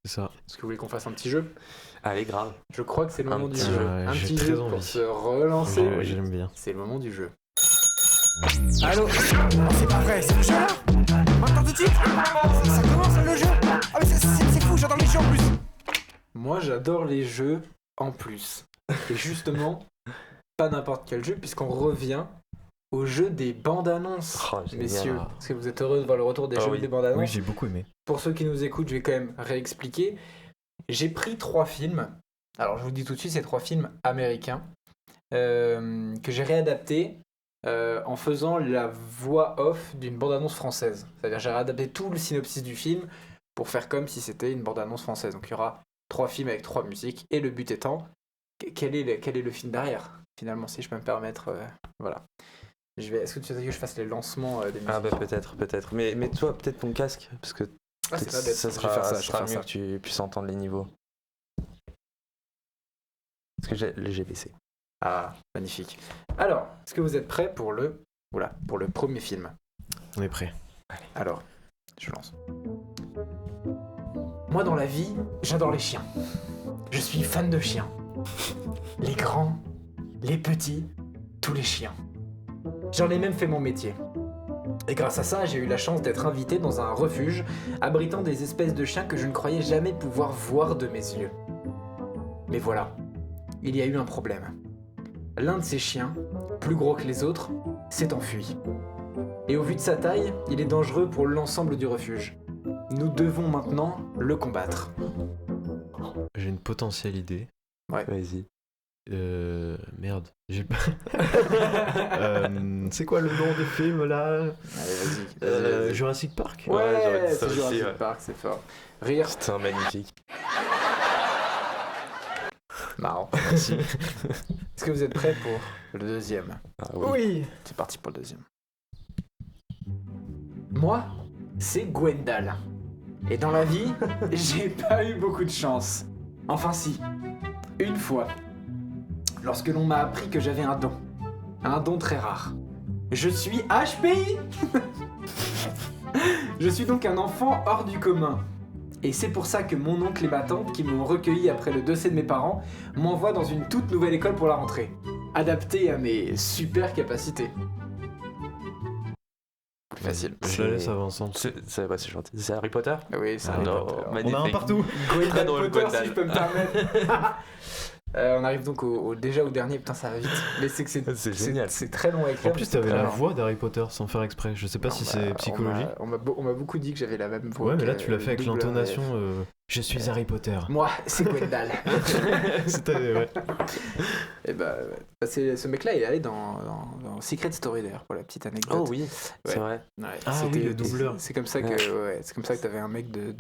C'est ça. Est-ce que vous voulez qu'on fasse un petit jeu ? Allez, grave. Je crois que c'est le moment du jeu. Ouais, Un j'ai petit très jeu envie. pour se relancer. Ouais, j'aime bien. C'est le moment du jeu. Allô ? C'est pas vrai, c'est le jeu là ? Maintenant tout de suite ? Ça commence le jeu ? Ah mais c'est fou, j'adore les jeux en plus. Moi j'adore les jeux en plus. Et justement, pas n'importe quel jeu, puisqu'on revient au jeu des bandes annonces, messieurs. Est-ce que vous êtes heureux de voir le retour des jeux des bandes annonces ? Oui, j'ai beaucoup aimé. Pour ceux qui nous écoutent, je vais quand même réexpliquer. J'ai pris 3 films. Alors je vous dis tout de suite, c'est 3 films américains que j'ai réadaptés en faisant la voix off d'une bande-annonce française. C'est-à-dire j'ai réadapté tout le synopsis du film pour faire comme si c'était une bande-annonce française. Donc il y aura 3 films avec 3 musiques, et le but étant, quel est le film derrière, finalement, si je peux me permettre. Voilà. Est-ce que tu sais que je fasse les lancements des musiques ? Ah bah peut-être. Mais mets-toi peut-être ton casque, parce que c'est pas bête. ça sera mieux que tu puisses entendre les niveaux. Parce que j'ai baissé. Ah, magnifique. Alors, est-ce que vous êtes prêts pour le premier film ? On est prêt. Allez, alors, je lance. Moi, dans la vie, j'adore les chiens. Je suis fan de chiens. Les grands, les petits, tous les chiens. J'en ai même fait mon métier. Et grâce à ça, j'ai eu la chance d'être invité dans un refuge abritant des espèces de chiens que je ne croyais jamais pouvoir voir de mes yeux. Mais voilà, il y a eu un problème. L'un de ces chiens, plus gros que les autres, s'est enfui. Et au vu de sa taille, il est dangereux pour l'ensemble du refuge. Nous devons maintenant le combattre. J'ai une potentielle idée. Ouais. Vas-y. Merde, j'ai pas. C'est quoi le nom du film là? Allez, vas-y. Jurassic Park. Ouais, j'aurais dit ça c'est aussi, Jurassic ouais. Park, c'est fort. Rire, Putain, magnifique. marrant. Merci. Est-ce que vous êtes prêts pour le deuxième? Ah, oui. C'est parti pour le deuxième. Moi, c'est Gwendal. Et dans la vie, j'ai pas eu beaucoup de chance. Enfin si, une fois. Lorsque l'on m'a appris que j'avais un don. Un don très rare. Je suis HPI. Je suis donc un enfant hors du commun. Et c'est pour ça que mon oncle et ma tante, qui m'ont recueilli après le décès de mes parents, m'envoient dans une toute nouvelle école pour la rentrée. Adaptée à mes super capacités. Plus facile. Je la laisse à Vincent. C'est gentil. C'est Harry Potter? Oui, c'est Ah, Harry non, Potter. magnifique. On a un partout. Très Gwendal drôle, Potter, Gwendal. si je peux me permettre. On arrive donc déjà au dernier. Putain, ça va vite. Mais c'est que C'est génial. C'est très long à écrire. En plus, mais c'est t'avais très la long. voix d'Harry Potter sans faire exprès. Je sais pas si c'est psychologique. On m'a beaucoup dit que j'avais la même voix. Ouais, mais là, que tu l'as fait avec double l'intonation. rêve. Je suis Harry Potter. Moi, c'est Gwendal. C'était ouais. Et bah, ce mec-là, il est allé dans Secret Story d'ailleurs, pour la petite anecdote. Oh oui, c'est Ouais. vrai. Ouais, Ah c'était- oui, le doubleur. C'est comme ça que, c'est comme ça que t'avais un mec de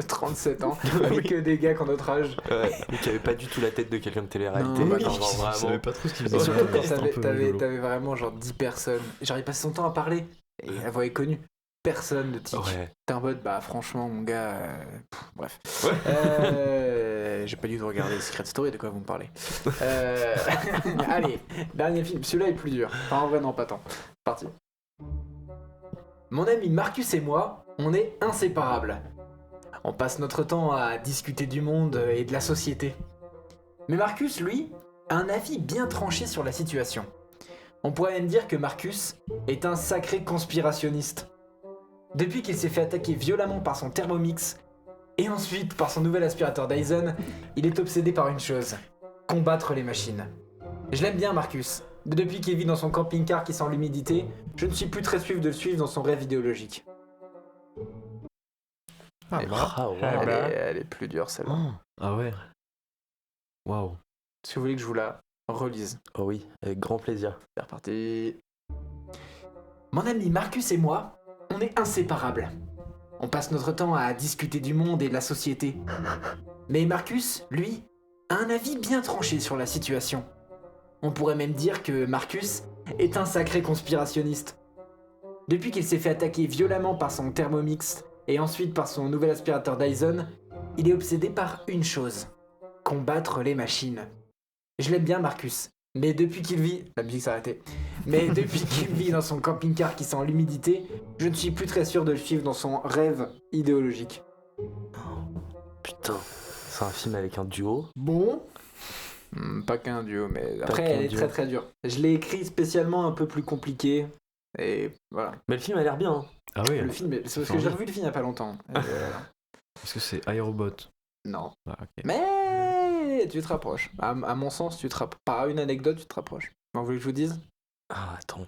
37 ans avec que des gars qui ont notre âge. Ouais. Et qui avait pas du tout la tête de quelqu'un de télé-réalité. Non, bah Genre, non, Je savais vraiment. pas trop ce qu'il Et faisait. surtout quand C'était un peu rigolo. t'avais vraiment genre 10 personnes. Genre il passait son temps à parler et la voix est connue. Personne de tic. Ouais. T'es en mode bah franchement mon gars. Bref. J'ai pas dû de regarder Secret Story, de quoi vous me parlez. Allez, dernier film. Celui-là est plus dur. Enfin en vrai non pas tant. Parti. Mon ami Marcus et moi, on est inséparables. On passe notre temps à discuter du monde et de la société. Mais Marcus, lui, a un avis bien tranché sur la situation. On pourrait même dire que Marcus est un sacré conspirationniste. Depuis qu'il s'est fait attaquer violemment par son Thermomix, et ensuite par son nouvel aspirateur Dyson, il est obsédé par une chose, combattre les machines. Je l'aime bien Marcus. Depuis qu'il vit dans son camping-car qui sent l'humidité, je ne suis plus très suivi de le suivre dans son rêve idéologique. Ah, bah. Ah, ouais. Elle est plus dure celle-là. Ah ouais. Waouh. Si vous voulez que je vous la relise. Oh oui, avec grand plaisir. C'est reparti. Mon ami Marcus et moi, on est inséparables. On passe notre temps à discuter du monde et de la société. Mais Marcus, lui, a un avis bien tranché sur la situation. On pourrait même dire que Marcus est un sacré conspirationniste. Depuis qu'il s'est fait attaquer violemment par son Thermomix et ensuite par son nouvel aspirateur Dyson, il est obsédé par une chose, combattre les machines. Je l'aime bien Marcus, mais depuis qu'il vit... La musique s'est arrêtée. Mais depuis qu'il vit dans son camping-car qui sent l'humidité, je ne suis plus très sûr de le suivre dans son rêve idéologique. Putain, c'est un film avec un duo. Bon. Pas qu'un duo, mais après qu'un elle est duo. très très dure. Je l'ai écrit spécialement un peu plus compliqué. Et voilà. Mais le film a l'air bien. Hein. Ah oui. Le film, c'est parce que j'ai revu le film il y a pas longtemps. Parce que c'est iRobot. Non. Ah, ok. Mais tu te rapproches. À mon sens, tu te rapproches. Par une anecdote, tu te rapproches. Vous voulez que je vous dise? Ah, attends.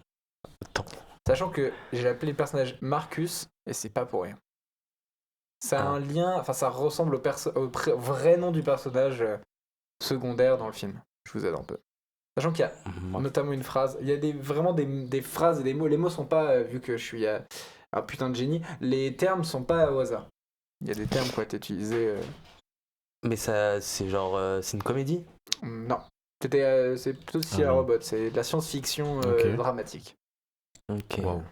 Sachant que j'ai appelé le personnage Marcus, et c'est pas pour rien. Ça a un lien, enfin ça ressemble au vrai nom du personnage secondaire dans le film. Je vous aide un peu. Sachant qu'il y a notamment une phrase, il y a vraiment des phrases et des mots. Les mots sont pas, vu que je suis un putain de génie, les termes sont pas au hasard. Il y a des termes qui ont été utilisés. Mais ça, c'est genre, c'est une comédie? Non. C'est plutôt style non. robot, c'est de la science-fiction Ok. dramatique. Ok. Waouh.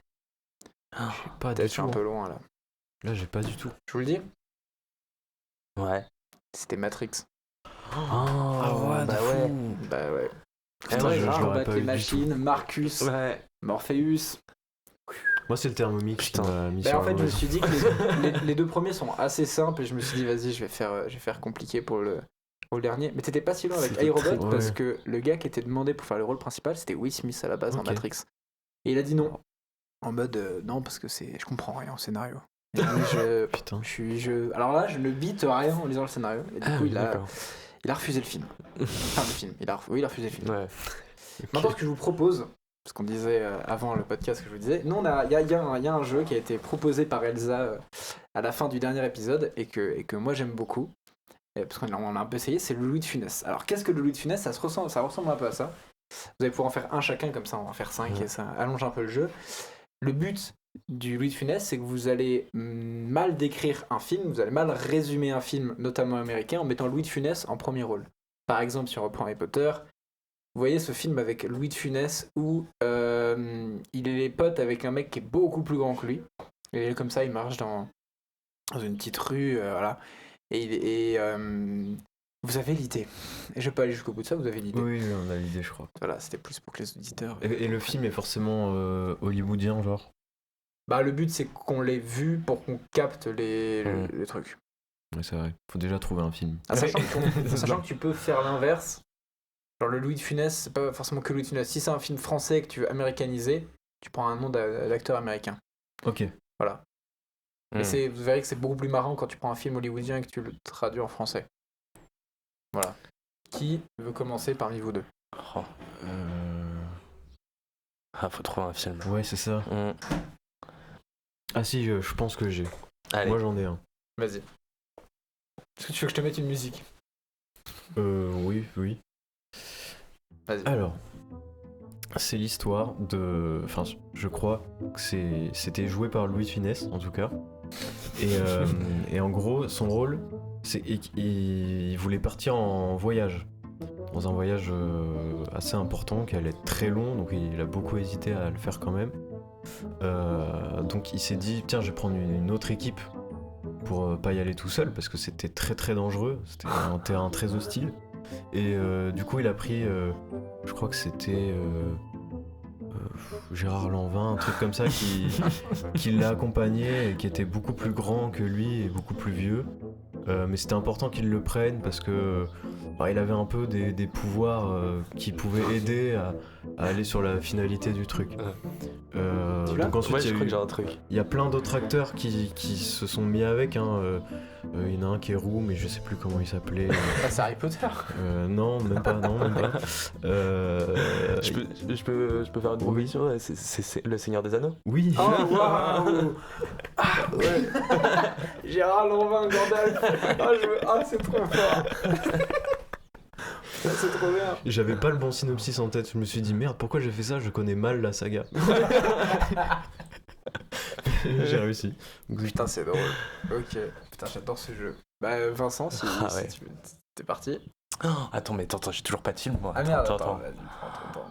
Ah, J'ai pas Peut-être du je suis tout. un peu loin là. Là, j'ai pas du tout. Je vous le dis, ouais. c'était Matrix. Ah de ouais. fou. Bah ouais. Putain, Ouais, je genre, l'aurais combattre pas les eu du machines, Marcus, Ouais. Morpheus. Moi, c'est le Thermomix qui Putain. m'a mis Bah, sur en la fait, je me mauvaise. suis dit que les deux premiers sont assez simples et je me suis dit, vas-y, je vais faire compliqué pour le dernier. Mais t'étais pas si loin avec C'était iRobot très- parce ouais. que le gars qui était demandé pour faire le rôle principal, c'était Will Smith à la base dans Ok. Matrix. Et il a dit non. En mode, non, parce que je comprends rien au scénario. Et lui, Putain. alors là, je ne bite rien en lisant le scénario. Et du Ah coup, oui, il a d'accord. refusé le film. Enfin, le film. Il a refusé le film. Ouais. Maintenant, ce que je vous propose, parce qu'on disait avant le podcast que je vous disais, nous, il y a un jeu qui a été proposé par Elsa à la fin du dernier épisode et que moi j'aime beaucoup. parce qu'on a un peu essayé, c'est le Louis de Funès. Alors qu'est-ce que le Louis de Funès? Ça ressemble un peu à ça. Vous allez pouvoir en faire un chacun, comme ça on va en faire 5 et ça allonge un peu le jeu. Le but du Louis de Funès, c'est que vous allez mal décrire un film, vous allez mal résumer un film, notamment américain, en mettant Louis de Funès en premier rôle. Par exemple, si on reprend Harry Potter, vous voyez ce film avec Louis de Funès où il est pote avec un mec qui est beaucoup plus grand que lui. Et comme ça, il marche dans une petite rue, voilà. Et vous avez l'idée. Et je vais pas aller jusqu'au bout de ça, vous avez l'idée. Oui, on a l'idée, je crois. Voilà, c'était plus pour que les auditeurs... Et le film est forcément hollywoodien, genre? Bah, le but, c'est qu'on l'ait vu pour qu'on capte les trucs. Ouais, c'est vrai. Faut déjà trouver un film. Sachant que tu peux faire l'inverse. Genre, le Louis de Funès, c'est pas forcément que Louis de Funès. Si c'est un film français que tu veux américaniser, tu prends un nom d'acteur américain. Ok. Voilà. Et vous verrez que c'est beaucoup plus marrant quand tu prends un film hollywoodien et que tu le traduis en français. Voilà. Qui veut commencer parmi vous deux? Faut trouver un film. Ouais, c'est ça. Ah si, je pense que j'ai. Allez. Moi, j'en ai un. Vas-y. Est-ce que tu veux que je te mette une musique? Oui. Vas-y. Alors, c'est l'histoire de... Enfin, je crois que c'était joué par Louis de Funès, en tout cas. Et en gros, son rôle, c'est qu'il voulait partir en voyage. Dans un voyage assez important, qui allait être très long, donc il a beaucoup hésité à le faire quand même. Donc il s'est dit, tiens, je vais prendre une autre équipe pour pas y aller tout seul, parce que c'était très très dangereux, c'était un terrain très hostile. Et du coup il a pris, je crois que c'était Gérard Lanvin, un truc comme ça, qui l'a accompagné et qui était beaucoup plus grand que lui et beaucoup plus vieux. Mais c'était important qu'il le prenne parce que il avait un peu des pouvoirs qui pouvaient aider à aller sur la finalité du truc. Donc ensuite, il y a plein d'autres acteurs qui se sont mis avec. Il y en a un qui est roux, mais je sais plus comment il s'appelait. C'est Harry Potter. Non, même pas. Je peux faire une proposition. C'est Le Seigneur des Anneaux. Oui. Oh waouh. Ouais. Gérard Lanvin, Gandalf. C'est trop fort. C'est trop bien. J'avais pas le bon synopsis en tête. Je me suis dit merde, pourquoi j'ai fait ça? Je connais mal la saga. J'ai réussi. Putain, c'est drôle. Ok. Putain, j'adore ce jeu. Bah, Vincent, si tu veux, t'es parti. Oh, attends, j'ai toujours pas de film, moi. Ah merde, attends. Vas-y, prends ton temps.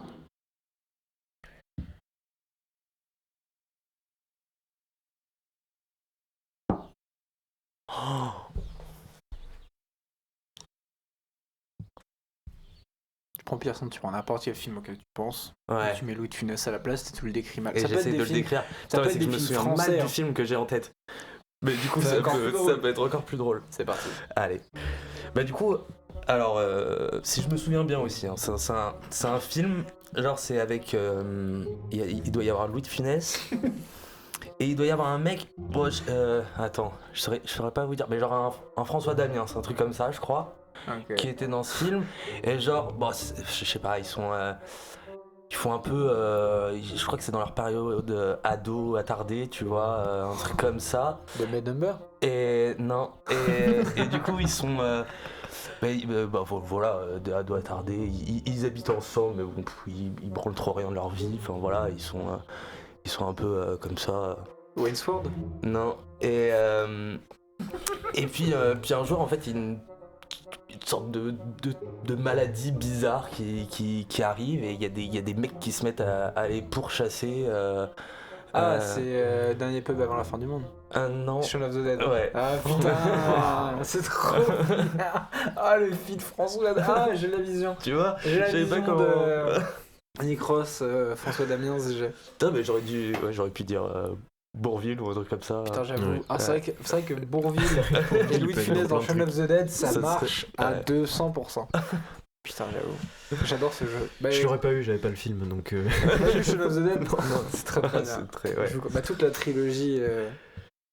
Tu prends Pearson, tu prends n'importe quel film auquel tu penses. Ouais. Tu mets Louis de Funès à la place et tu le décris mal. Et j'essaie de le décrire. Putain, c'est que je me souviens mal du film que j'ai en tête. Mais du coup, ça peut être encore plus drôle. C'est parti. Allez. Bah du coup, alors, si je me souviens bien aussi, hein, c'est un film, genre c'est avec... il doit y avoir Louis de Funès. Et il doit y avoir un mec... Bon, attends, je saurais pas vous dire, mais genre un François Damiens, c'est un truc comme ça, je crois. Okay. Qui était dans ce film. Et genre, bon, je sais pas, ils font un peu... je crois que c'est dans leur période ado, attardé, tu vois, un truc comme ça. De Mad Number. Et non. Et du coup, ils sont... voilà, des ados attardés, ils habitent ensemble, mais bon, ils branlent trop rien de leur vie, enfin voilà, ils sont un peu comme ça. Waynesford. Non. Et puis un jour, en fait, une sorte de maladie bizarre qui arrive, et il y a des mecs qui se mettent à aller pourchasser. C'est Dernier pub avant la fin du monde. Non. Shaun of the Dead. Ouais. Ah putain, c'est trop bien. Ah, le feat François. Ah, j'ai la vision. Tu vois, j'ai la vision pas de Nick Ross, François Damiens. Putain, mais j'aurais pu dire Bourvil ou un truc comme ça. Putain, j'avoue. Ouais. C'est vrai que Bourvil et Louis de Funès dans Shaun of the Dead, ça marche à 200%. Putain, j'avoue. J'adore ce jeu. Bah, je l'aurais pas eu, j'avais pas le film, donc... Pas vu Shaun of the Dead? Non, c'est très bien. C'est très, ouais. Toute la trilogie,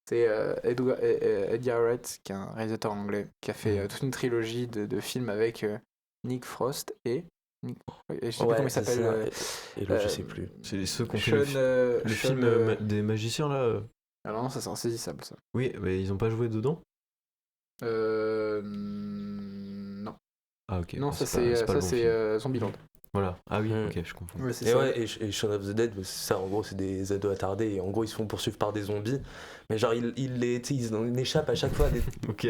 c'est Eddie Arrett, qui est un réalisateur anglais, qui a fait toute une trilogie de films avec Nick Frost et... je sais plus comment il s'appelle. Et là, je sais plus. C'est ceux qui ont fait le film des magiciens, là. Ah non, ça c'est insaisissable, ça. Oui, mais ils ont pas joué dedans. Ah, ok. Non, ça pas- c'est pas le bon film. Zombieland. Voilà. Ah oui, Mm. ok, je comprends. Ouais, c'est Et ça. ouais, et Shaun of the Dead, c'est ça, en gros, c'est des ados attardés, et en gros, ils se font poursuivre par des zombies, mais genre, ils en échappent à chaque fois, Ok.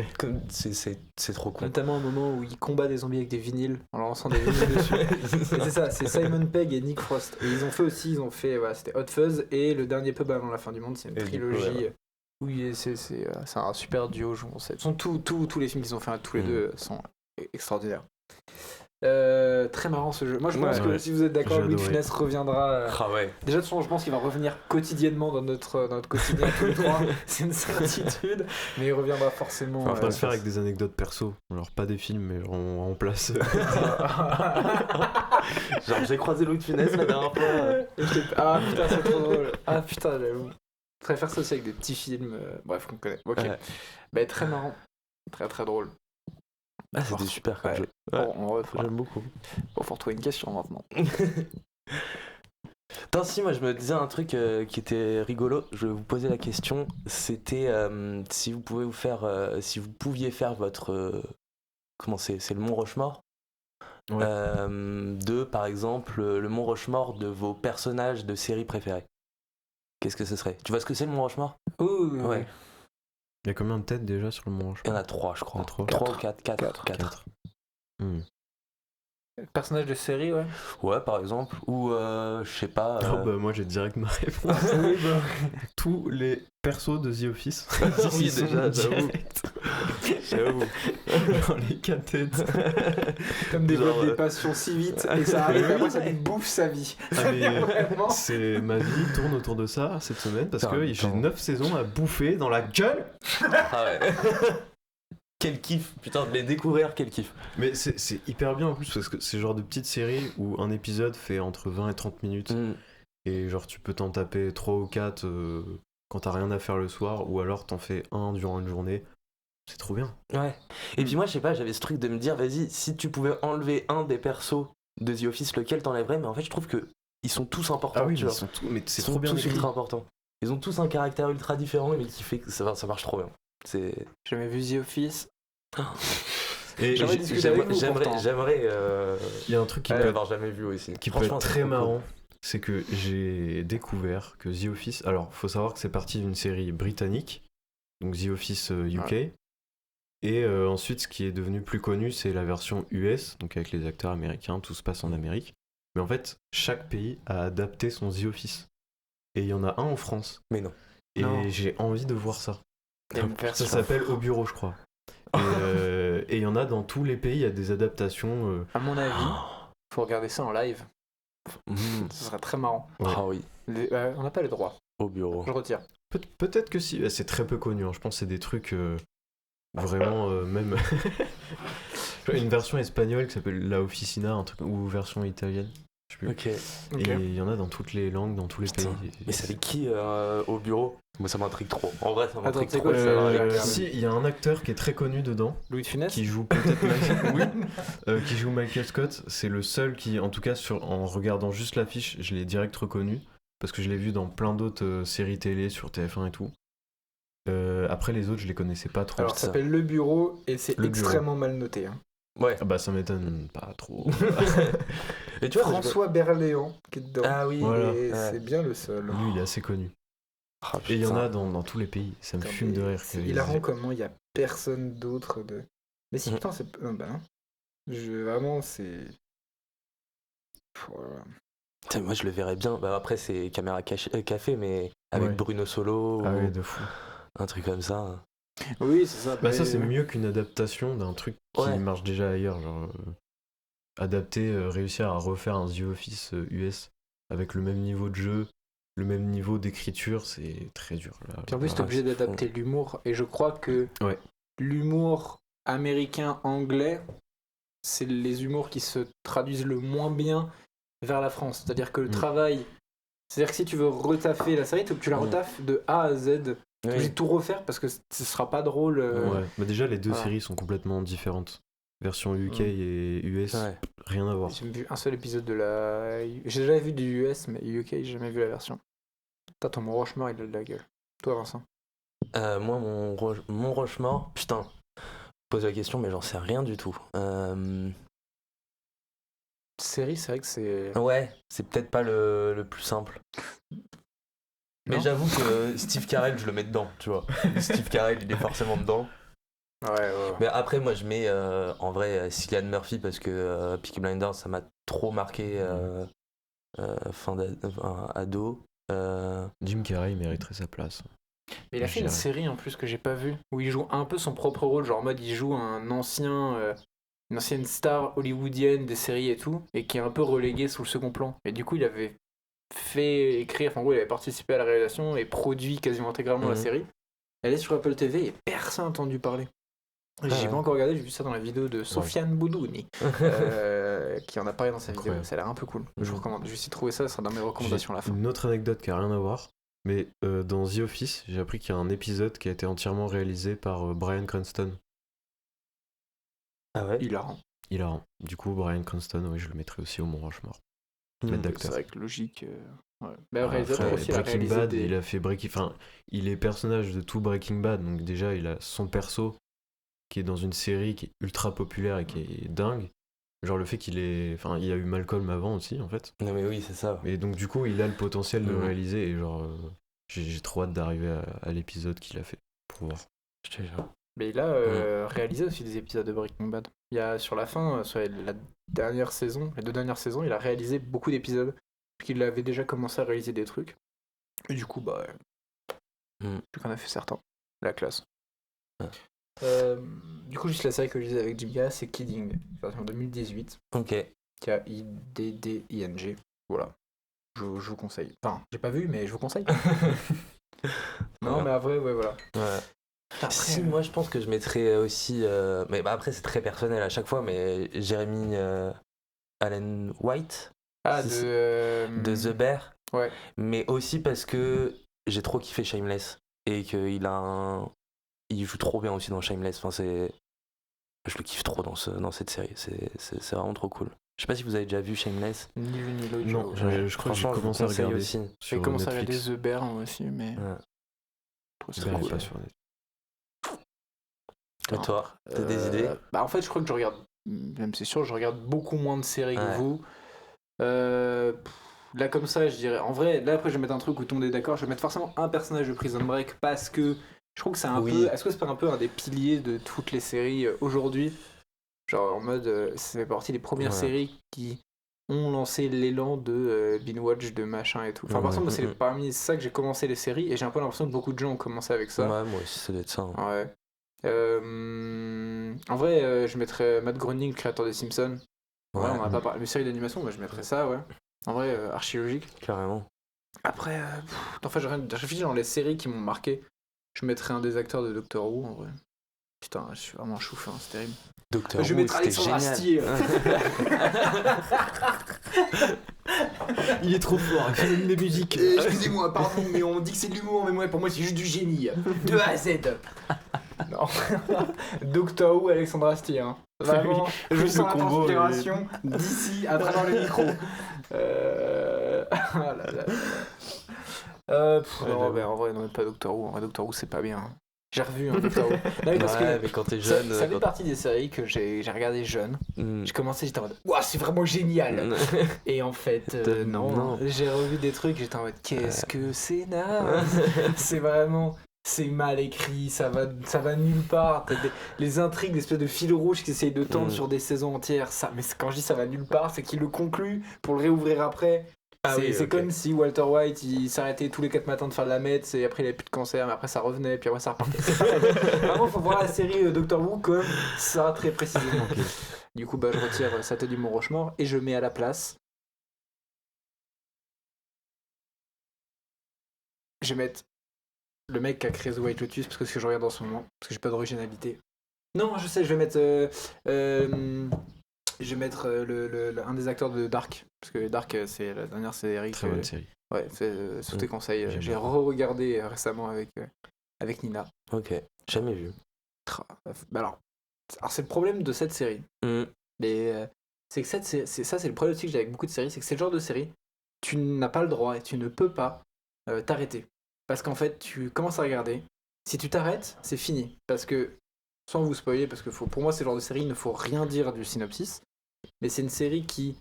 c'est trop con. Notamment un moment où il combat des zombies avec des vinyles en leur lançant des vinyles dessus. Et c'est ça, c'est Simon Pegg et Nick Frost. Et ils ont fait, voilà, c'était Hot Fuzz et Le Dernier Pub avant la fin du monde. C'est une Et du coup, trilogie ouais. où c'est un super duo. Je pense. Tous les films qu'ils ont fait tous les deux sont extraordinaires. Très marrant ce jeu. Moi je pense Ouais, que ouais. si vous êtes d'accord, J'ai Louis de adoré. Funès reviendra. Ah ouais. Déjà de toute façon, je pense qu'il va revenir quotidiennement dans notre quotidien tous les trois. C'est une certitude. Mais il reviendra forcément. On va le faire avec des anecdotes perso. Alors, pas des films, mais genre, on remplace. Genre, j'ai croisé Louis de Funès la dernière fois. Ah putain, c'est trop drôle. Ah putain, j'avoue. Je préfère ça aussi avec des petits films, bref, qu'on connaît. Ok. Ouais. Bah, très marrant. Très très drôle. Ah, c'était super comme Ouais. jeu. Bon, on refera. J'aime beaucoup. Bon, faut retrouver une question maintenant. Attends, si, moi je me disais un truc qui était rigolo, je vais vous poser la question, c'était si vous pouviez faire votre... comment c'est le Mont Rochemort Ouais. de, par exemple, le Mont Rochemort de vos personnages de séries préférés. Qu'est-ce que ce serait? Tu vois ce que c'est le Mont Rochemort? Ouais. Il y a combien de têtes déjà sur le Mont Il y en Rochemort? a 3, je crois. Il y en a trois. 3 ou 4. 4. Quatre. Hmm. Personnage de série, ouais. Ouais, par exemple. Ou, je sais pas... Oh, bah, moi, j'ai direct ma réponse. Oui, bah. Tous les persos de The Office. Oui, Ils sont déjà, j'avoue. direct J'avoue. dans les 4 têtes. Comme développe Genre, des passions si vite et ça arrive et après ça lui bouffe sa vie. Ah, mais Vraiment. c'est ma vie tourne autour de ça cette semaine parce Putain, que j'ai putain. 9 saisons à bouffer dans la gueule. Ah ouais. Quel kiff, putain, de les découvrir, quel kiff. Mais c'est hyper bien en plus parce que c'est le genre de petite série où un épisode fait entre 20 et 30 minutes et genre tu peux t'en taper 3 ou 4 quand t'as rien à faire le soir ou alors t'en fais un durant une journée. C'est trop bien. Ouais. Et puis moi, je sais pas, j'avais ce truc de me dire, vas-y, si tu pouvais enlever un des persos de The Office, lequel t'enlèverais? Mais en fait, je trouve que ils sont tous importants. Ah oui, tu mais vois. mais c'est Ils trop sont bien tous écrit. ultra importants. Ils ont tous un caractère ultra différent, mais qui fait que ça marche trop bien. C'est... J'ai jamais vu The Office. Et J'aimerais discuter avec vous, pourtant. J'aimerais il y a un truc qui peut l'avoir jamais vu aussi. qui peut être Franchement, c'est très trop cool. marrant, c'est que j'ai découvert que The Office. Alors, faut savoir que c'est parti d'une série britannique, donc The Office UK. Ouais. Et ensuite, ce qui est devenu plus connu, c'est la version US, donc avec les acteurs américains, tout se passe en Amérique. Mais en fait, chaque pays a adapté son The Office. Et il y en a un en France. Mais non. Et Non. j'ai envie de voir ça. Il y a une Ça version. s'appelle Au Bureau, je crois. Et il y en a dans tous les pays, il y a des adaptations. À mon avis, faut regarder ça en live. Ce serait très marrant. Ouais. Ah oui, On n'a pas le droit. au bureau. Je retire. Peut-être que si, c'est très peu connu, hein. Je pense que c'est des trucs vraiment même une version espagnole qui s'appelle La Oficina, un truc, ou version italienne, je sais plus. Ok. Ok. Et il y en a dans toutes les langues, dans tous les Putain. pays. Mais ça fait qui au bureau? Moi, ça m'intrigue trop. En vrai, ça m'intrigue Attends, c'est trop. quoi, de savoir j'ai avec regardé. qui. Si, il y a un acteur qui est très connu dedans, Louis de Funès. qui joue peut-être qui joue Michael Scott. C'est le seul qui, en tout cas, en regardant juste l'affiche, je l'ai direct reconnu parce que je l'ai vu dans plein d'autres séries télé sur TF1 et tout. Après les autres, je les connaissais pas trop. Alors ça s'appelle Le Bureau et c'est Le extrêmement mal noté. Hein. Ouais. Ah bah ça m'étonne pas trop. Et tu vois, François Berléand qui est dedans. Ah oui. Voilà. Et Ouais. c'est bien le seul. Lui, il est assez connu. Ah, Et il y en putain. a dans tous les pays. Ça me Putain, fume de mais rire. C'est hilarant comment il y a personne d'autre de. Mais si Mhm. putain c'est. Non, bah non. Vraiment c'est. Voilà. Putain, moi, je le verrais bien. Bah, après, c'est Caméra Café, mais avec Ouais. Bruno Solo Ah ou ouais, de fou. un truc comme ça. Oui c'est ça. Bah ça, c'est mieux qu'une adaptation d'un truc qui Ouais. marche déjà ailleurs. Genre, adapter, réussir à refaire un The Office US avec le même niveau de jeu, le même niveau d'écriture, c'est très dur. Là. Puis en plus t'es Ah, obligé c'est d'adapter l'humour et je crois que Ouais. l'humour américain-anglais c'est les humours qui se traduisent le moins bien vers la France. C'est-à-dire que le travail. C'est-à-dire que si tu veux retaffer la série, il faut que tu la retaffes de A à Z. T'es obligé de tout refaire parce que ce sera pas drôle. Ouais. Bah déjà, les deux voilà. séries sont complètement différentes. Version UK Ouais. et US, Ouais. rien à voir. J'ai vu un seul épisode de la. J'ai déjà vu du US, mais UK, j'ai jamais vu la version. Putain, ton Rochemort, il a de la gueule. Toi, Vincent. Moi, mon Rochemort, putain, je pose la question, mais j'en sais rien du tout. série, c'est vrai que c'est. Ouais, c'est peut-être pas le plus simple. Mais Non. j'avoue que Steve Carell, je le mets dedans, tu vois. Steve Carell, il est forcément dedans. Ouais. Mais après, moi, je mets en vrai Cillian Murphy parce que Peaky Blinders, ça m'a trop marqué ado. Jim Carrey mériterait sa place. Mais il a fait une série en plus que j'ai pas vue, où il joue un peu son propre rôle, genre en mode il joue une ancienne star hollywoodienne des séries et tout, et qui est un peu relégué sous le second plan. Et du coup, il avait fait écrire, enfin en gros, il avait participé à la réalisation et produit quasiment intégralement la série. Elle est sur Apple TV et personne n'a entendu parler. J'ai pas encore regardé, j'ai vu ça dans la vidéo de Sofiane Boudouni, qui en a parlé dans sa vidéo. Ça a l'air un peu cool. Je vous recommande. Je vais essayer de trouver ça, ça sera dans mes recommandations à la fin. Une autre anecdote qui a rien à voir, mais dans The Office, j'ai appris qu'il y a un épisode qui a été entièrement réalisé par Bryan Cranston. Ah ouais. Hilarant. Du coup, Bryan Cranston, oui, je le mettrai aussi au Mont Rushmore. D'acteur. C'est vrai que logique. Ouais. Mais Après, aussi, Breaking Bad, il a fait il est personnage de tout Breaking Bad, donc déjà il a son perso qui est dans une série qui est ultra populaire et qui est dingue. Genre le fait qu'il est, il y a eu Malcolm avant aussi en fait. Non mais oui, c'est ça. Et donc du coup, il a le potentiel de le réaliser et genre j'ai trop hâte d'arriver à l'épisode qu'il a fait pour voir. Je te jure. Mais il a réalisé aussi des épisodes de Breaking Bad. Il y a sur la fin, sur la dernière saison, les 2 dernières saisons, il a réalisé beaucoup d'épisodes. Puisqu'il avait déjà commencé à réaliser des trucs. Et du coup, je qu'on a fait certains. La classe. Du coup, juste la série que je disais avec Jim Carrey, c'est Kidding, en 2018. Ok. Kidding. Voilà. Je vous conseille. Enfin, j'ai pas vu, mais je vous conseille. Non, mais après, ouais, voilà. Ouais. Après, moi, je pense que je mettrais aussi. Mais après, c'est très personnel à chaque fois, mais Jeremy Allen White. De The Bear. Ouais. Mais aussi parce que j'ai trop kiffé Shameless. Et qu'il il joue trop bien aussi dans Shameless. Je le kiffe trop dans cette série. C'est vraiment trop cool. Je sais pas si vous avez déjà vu Shameless. Ni l'une ni l'autre. Non, je crois que j'ai commencé à regarder aussi. J'ai commencé à regarder The Bear moi aussi, mais. C'est cool. Pas sur Et toi, t'as des idées? En fait, je crois que je regarde. Même c'est sûr, je regarde beaucoup moins de séries que vous. Là comme ça je dirais en vrai, là après je vais mettre un truc où tout le monde est d'accord, je vais mettre forcément un personnage de Prison Break parce que je trouve que c'est un peu, est-ce que c'est pas un peu un des piliers de toutes les séries aujourd'hui, genre en mode c'est partie des premières séries qui ont lancé l'élan de binge-watch de machin et tout, enfin par exemple c'est parmi ça que j'ai commencé les séries et j'ai un peu l'impression que beaucoup de gens ont commencé avec ça. Ouais, moi aussi ça doit être ça. Ouais. En vrai je mettrais Matt Groening, le créateur des Simpsons. Ouais, on en a pas parlé. Les séries d'animation, moi je mettrais ça, ouais. En vrai, archéologique. Carrément. Après, enfin, je réfléchis dans les séries qui m'ont marqué. Je mettrais un des acteurs de Doctor Who, en vrai. Putain, je suis vraiment chouf, c'est terrible. Doctor Who, je vais mettre Alexandre Astier. Il est trop fort, il fait même des musiques. Excusez-moi, pardon, mais on dit que c'est de l'humour, mais moi, pour moi, c'est juste du génie. De A à Z. Non. Doctor Who, Alexandre Astier. Hein. Vraiment, je sens la transpiration d'ici à travers le micro. En vrai, non, pas Doctor Who. En vrai, Doctor Who, c'est pas bien. J'ai revu Doctor Who. Non, mais parce que mais quand t'es jeune. Ça fait partie des séries que j'ai regardé jeune. J'ai commencé, j'étais en mode, waouh, c'est vraiment génial. Et en fait, non. J'ai revu des trucs, j'étais en mode, qu'est-ce que c'est naze. C'est vraiment. C'est mal écrit, ça va nulle part. T'as les intrigues, l'espèce de fil rouge qui essayent de tendre sur des saisons entières. Mais quand je dis ça va nulle part, c'est qu'ils le concluent pour le réouvrir après. C'est comme si Walter White il s'arrêtait tous les 4 matins de faire de la meth, et après il avait plus de cancer, mais après ça revenait, puis après ça repartait. Vraiment, faut voir la série Doctor Who comme ça, très précisément. Du coup, je retire Sato du Mont Rushmore et je mets à la place. Je vais mettre le mec qui a créé The White Lotus parce que c'est ce que je regarde en ce moment, parce que j'ai pas d'originalité. Non, je sais, je vais mettre un des acteurs de Dark, parce que Dark c'est la dernière série. Très bonne série. Ouais, c'est sous tes conseils. J'ai re-regardé récemment avec Nina. Ok, jamais vu. Alors c'est le problème de cette série. C'est que c'est le problème aussi que j'ai avec beaucoup de séries, c'est que c'est le genre de série, tu n'as pas le droit et tu ne peux pas t'arrêter. Parce qu'en fait, tu commences à regarder. Si tu t'arrêtes, c'est fini. Parce que, sans vous spoiler, parce que pour moi, c'est le genre de série, il ne faut rien dire du synopsis. Mais c'est une série qui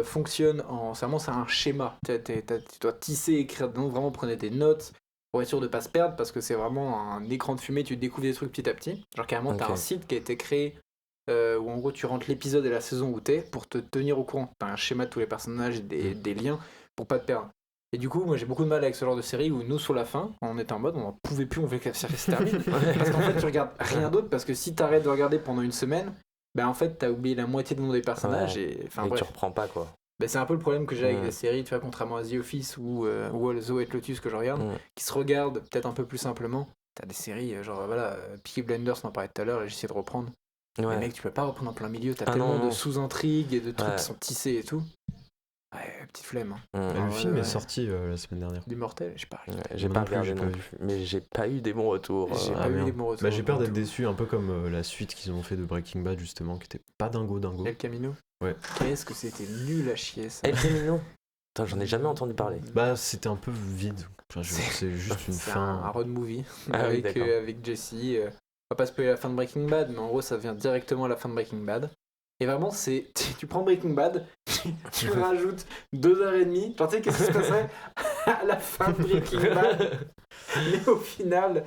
fonctionne en... C'est un schéma. Tu dois tisser, écrire, donc vraiment prenez des notes pour être sûr de pas se perdre, parce que c'est vraiment un écran de fumée, tu découvres des trucs petit à petit. Genre carrément, t'as un site qui a été créé où en gros tu rentres l'épisode et la saison où t'es pour te tenir au courant. T'as un schéma de tous les personnages, des liens pour pas te perdre. Et du coup, moi j'ai beaucoup de mal avec ce genre de série où nous, sur la fin, on était en mode on n'en pouvait plus, on voulait que la série se termine. Parce qu'en fait, tu regardes rien d'autre, parce que si t'arrêtes de regarder pendant une semaine, en fait, t'as oublié la moitié du nom des personnages et tu reprends pas quoi. C'est un peu le problème que j'ai avec les séries, tu vois, contrairement à The Office ou The White Lotus que je regarde, qui se regardent peut-être un peu plus simplement. T'as des séries, genre voilà, Peaky Blinders, on en parlait tout à l'heure, et j'essaie de reprendre. Les mecs, tu peux pas reprendre en plein milieu, t'as tellement de sous-intrigues et de trucs qui sont tissés et tout. Ouais, petite flemme. Le film est sorti la semaine dernière. L'Immortel, j'ai pas j'ai pas regardé non plus, mais j'ai pas eu des bons retours. J'ai pas eu des bons retours. J'ai peur d'être déçu, un peu comme la suite qu'ils ont fait de Breaking Bad justement, qui était pas dingo. El Camino. Ouais. Qu'est-ce que c'était nul à chier ça. El Camino. Putain, j'en ai jamais entendu parler. C'était un peu vide. C'est juste une fin. Un road movie avec Jesse. On va pas spoiler la fin de Breaking Bad, mais en gros ça vient directement à la fin de Breaking Bad. Et vraiment, tu prends Breaking Bad, tu rajoutes 2h30. Genre, tu sais, qu'est-ce qui se passerait à la fin de Breaking Bad? Mais au final,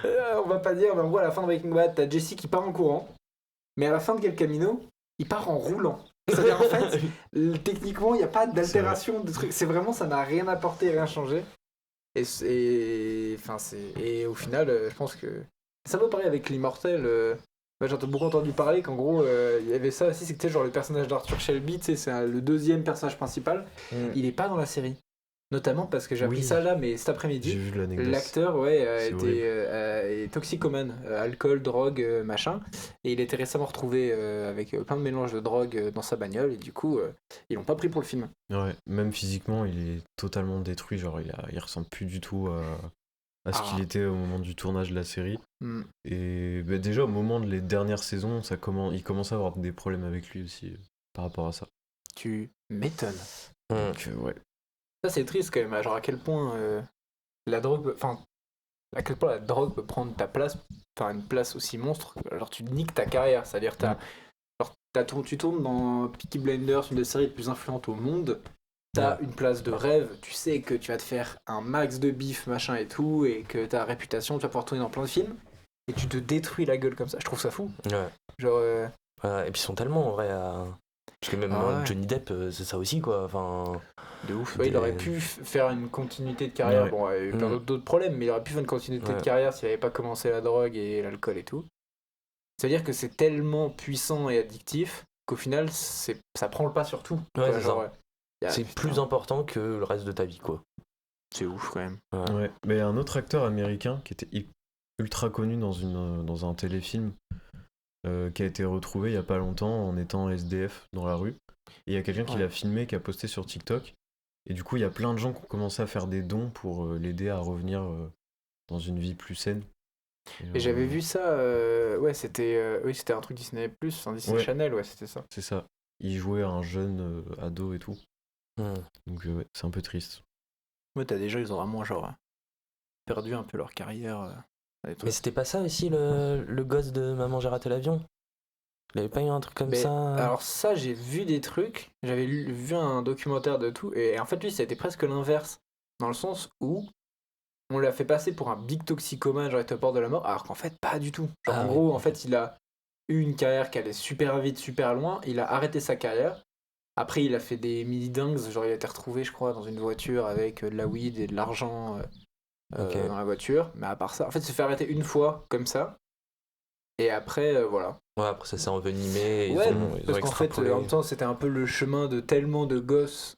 on va pas dire, mais en gros, à la fin de Breaking Bad, t'as Jesse qui part en courant, mais à la fin de El Camino, il part en roulant. C'est-à-dire, en fait, techniquement, il n'y a pas d'altération de trucs. C'est vraiment, ça n'a rien apporté, rien changé. Et au final, je pense que. Ça peut pareil avec l'Immortel. J'ai beaucoup entendu parler qu'en gros, il y avait ça aussi, c'est que tu sais, genre le personnage d'Arthur Shelby, tu sais, c'est le deuxième personnage principal, il est pas dans la série. Notamment parce que j'ai appris ça là, mais cet après-midi, j'ai vu l'anecdote. L'acteur est toxicomane, alcool, drogue, machin, et il était récemment retrouvé avec plein de mélanges de drogue dans sa bagnole, et du coup, ils l'ont pas pris pour le film. Ouais, même physiquement, il est totalement détruit, genre il ressemble plus du tout à ce qu'il était au moment du tournage de la série. Et déjà au moment de les dernières saisons, il commence à avoir des problèmes avec lui aussi par rapport à ça. Tu m'étonnes. Donc ouais. Ça c'est triste quand même, genre à quel point la drogue peut prendre ta place, enfin une place aussi monstre, alors tu niques ta carrière, c'est-à-dire tu tournes dans Peaky Blinders, une des séries les plus influentes au monde. T'as une place de rêve, tu sais que tu vas te faire un max de bif, machin et tout, et que ta réputation, tu vas pouvoir tourner dans plein de films, et tu te détruis la gueule comme ça. Je trouve ça fou. Ouais. Genre. Et puis ils sont tellement en vrai à. Parce que même Johnny Depp, c'est ça aussi quoi. Enfin. De ouf. Ouais, il aurait pu faire une continuité de carrière. Ouais. Bon, il y a eu plein d'autres problèmes, mais il aurait pu faire une continuité de carrière s'il n'avait pas commencé la drogue et l'alcool et tout. C'est-à-dire que c'est tellement puissant et addictif qu'au final, ça prend le pas sur tout. Ouais, c'est ça. C'est plus important que le reste de ta vie, quoi. C'est ouf, quand même. Ouais. Mais un autre acteur américain qui était ultra connu dans un téléfilm qui a été retrouvé il y a pas longtemps en étant SDF dans la rue. Et il y a quelqu'un qui l'a filmé, qui a posté sur TikTok. Et du coup, il y a plein de gens qui ont commencé à faire des dons pour l'aider à revenir dans une vie plus saine. Et j'avais vu ça, c'était un truc Disney+, Disney Channel, c'était ça. C'est ça. Il jouait à un jeune ado et tout. Donc c'est un peu triste. Ouais, t'as des gens, ils ont vraiment perdu un peu leur carrière. Mais c'était pas ça aussi le gosse de Maman j'ai raté l'avion? Il avait pas eu un truc comme ça? Alors ça, j'ai vu des trucs, j'avais vu un documentaire de tout, et en fait lui, ça a été presque l'inverse, dans le sens où on l'a fait passer pour un big toxicomane, genre il était au bord de la mort, alors qu'en fait pas du tout. Genre en gros, en fait, il a eu une carrière qui allait super vite, super loin, il a arrêté sa carrière. Après, il a fait des mini-dingues, genre il a été retrouvé, je crois, dans une voiture avec de la weed et de l'argent dans la voiture. Mais à part ça, en fait, il s'est fait arrêter une fois, comme ça. Et après, voilà. Ouais, après ça s'est envenimé. Parce qu'en fait, en même temps, c'était un peu le chemin de tellement de gosses,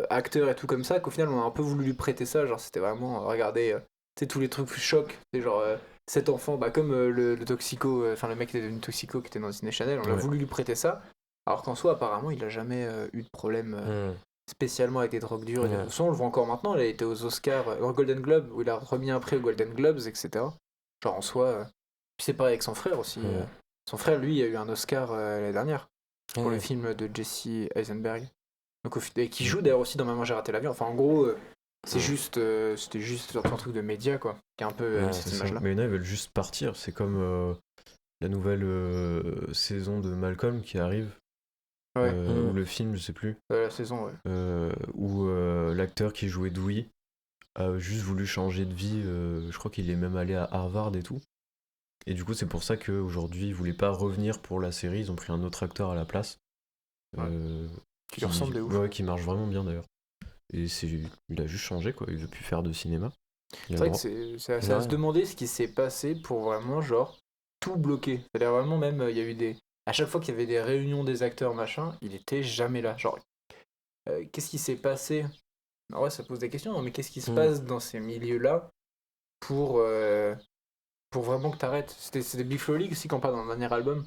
acteurs et tout comme ça, qu'au final, on a un peu voulu lui prêter ça. Genre, c'était vraiment, regardez, tu sais, tous les trucs chocs. C'est genre, cet enfant, comme le toxico, le mec qui était devenu toxico, qui était dans Disney Channel, on a voulu lui prêter ça. Alors qu'en soi, apparemment, il a jamais eu de problème spécialement avec des drogues dures. Et de toute façon, on le voit encore maintenant. Il a été aux Oscars, au Golden Globe, où il a remis un prix aux Golden Globes, etc. Genre en soi. Puis c'est pareil avec son frère aussi. Son frère, lui, a eu un Oscar l'année dernière pour le film de Jesse Eisenberg. Donc, et qui joue d'ailleurs aussi dans Maman j'ai raté l'avion. Enfin, en gros, c'était juste un truc de média, quoi. Qui est un peu cette image-là. Mais il y en a, ils veulent juste partir. C'est comme la nouvelle saison de Malcolm qui arrive. Ouais. ou le film, je sais plus, La saison, ouais. où l'acteur qui jouait Dewey a juste voulu changer de vie. Je crois qu'il est même allé à Harvard et tout. Et du coup, c'est pour ça qu'aujourd'hui, ils voulaient pas revenir pour la série. Ils ont pris un autre acteur à la place. Qui lui ressemble de ouf. Ouais, qui marche vraiment bien d'ailleurs. Et il a juste changé, quoi. Il veut plus faire de cinéma. C'est vrai que c'est à se demander ce qui s'est passé pour vraiment, genre, tout bloquer. C'est-à-dire vraiment, même, il y a eu des... À chaque fois qu'il y avait des réunions des acteurs, machin, il était jamais là. Genre, qu'est-ce qui s'est passé? En vrai, ça pose des questions, hein, mais qu'est-ce qui se passe dans ces milieux-là pour vraiment que t'arrêtes? C'était Big Flo League aussi, quand on parle dans le dernier album,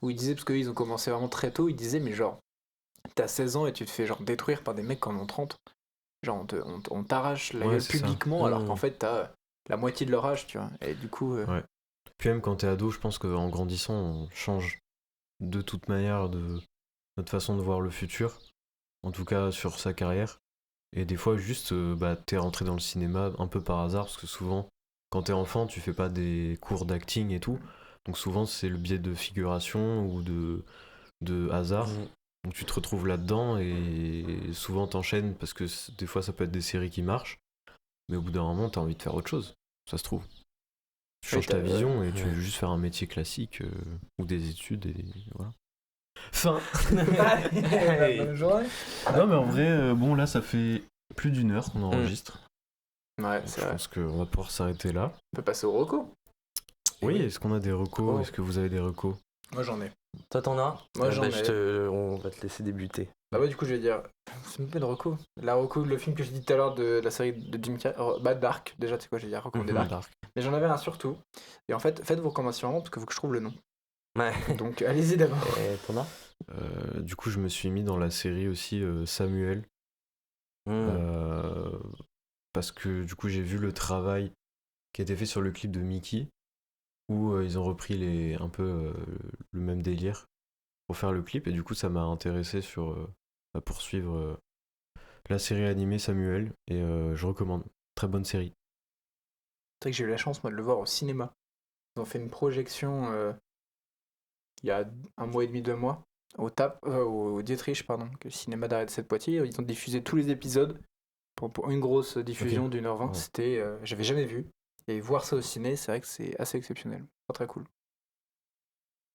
où ils disaient, parce qu'ils ont commencé vraiment très tôt, ils disaient, mais genre, t'as 16 ans et tu te fais genre détruire par des mecs qui en ont 30. Genre, on t'arrache la gueule publiquement, alors qu'en fait, t'as la moitié de leur âge, tu vois. Et du coup... Ouais. Puis même quand t'es ado, je pense qu'en grandissant, on change de toute manière de notre façon de voir le futur, en tout cas sur sa carrière. Et des fois, juste, t'es rentré dans le cinéma un peu par hasard, parce que souvent, quand t'es enfant, tu fais pas des cours d'acting et tout. Donc souvent, c'est le biais de figuration ou de hasard. Donc tu te retrouves là-dedans et souvent t'enchaînes parce que des fois ça peut être des séries qui marchent, mais au bout d'un moment t'as envie de faire autre chose, ça se trouve. Tu changes ta vision et tu veux juste faire un métier classique ou des études et voilà. Fin. Non mais en vrai, bon là ça fait plus d'une heure qu'on enregistre. Ouais, donc, je pense qu'on va pouvoir s'arrêter là. On peut passer aux recos. Oui, est-ce qu'on a des recos? Est-ce que vous avez des recos? Moi j'en ai. Toi t'en as? Moi j'en ai. On va te laisser débuter. Bah ouais, du coup je vais dire, c'est même pas une reco. La reco, le film que j'ai dit tout à l'heure de la série de Jim Carrey, Dark, déjà tu sais quoi, j'ai dit recommandé Dark. Mais j'en avais un surtout. Et en fait, faites vos recommandations avant parce qu'il faut que je trouve le nom. Ouais. Donc allez-y d'abord. Et t'en as? Du coup je me suis mis dans la série aussi Samuel. Parce que du coup j'ai vu le travail qui a été fait sur le clip de Mickey, où ils ont repris un peu le même délire pour faire le clip, et du coup ça m'a intéressé à poursuivre la série animée Samuel, et je recommande. Très bonne série. C'est vrai que j'ai eu la chance moi de le voir au cinéma. Ils ont fait une projection il y a 1 mois et demi, 2 mois, au Dietrich, pardon, que le cinéma d'Arrêt de cette Poitiers. Ils ont diffusé tous les épisodes pour une grosse diffusion d'1h20. C'était, j'avais jamais vu. Et voir ça au ciné, c'est vrai que c'est assez exceptionnel. Très cool.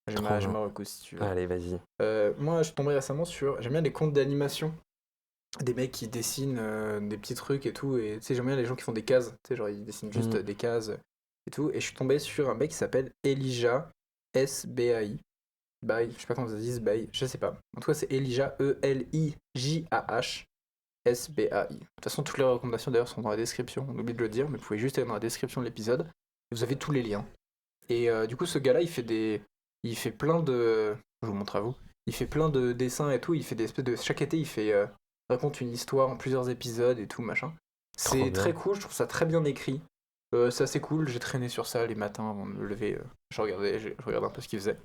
J'ai ma reco si tu veux. Allez, vas-y. Moi, je suis tombé récemment j'aime bien les contes d'animation. Des mecs qui dessinent des petits trucs et tout. Et tu sais, j'aime bien les gens qui font des cases. Tu sais, genre ils dessinent juste des cases et tout. Et je suis tombé sur un mec qui s'appelle Elijah SBAI. Je sais pas comment ça se dit, SBAI. Je sais pas. En tout cas, c'est Elijah ELIJAH. SBAI. De toute façon, toutes les recommandations d'ailleurs sont dans la description. On oublie de le dire, mais vous pouvez juste aller dans la description de l'épisode. Et vous avez tous les liens. Et du coup, ce gars-là, il fait plein de... Je vous montre à vous. Il fait plein de dessins et tout. Il fait des espèces de... Chaque été, il raconte une histoire en plusieurs épisodes et tout, machin. C'est très cool, je trouve ça très bien écrit. C'est assez cool, j'ai traîné sur ça les matins avant de me lever. Je regardais un peu ce qu'il faisait.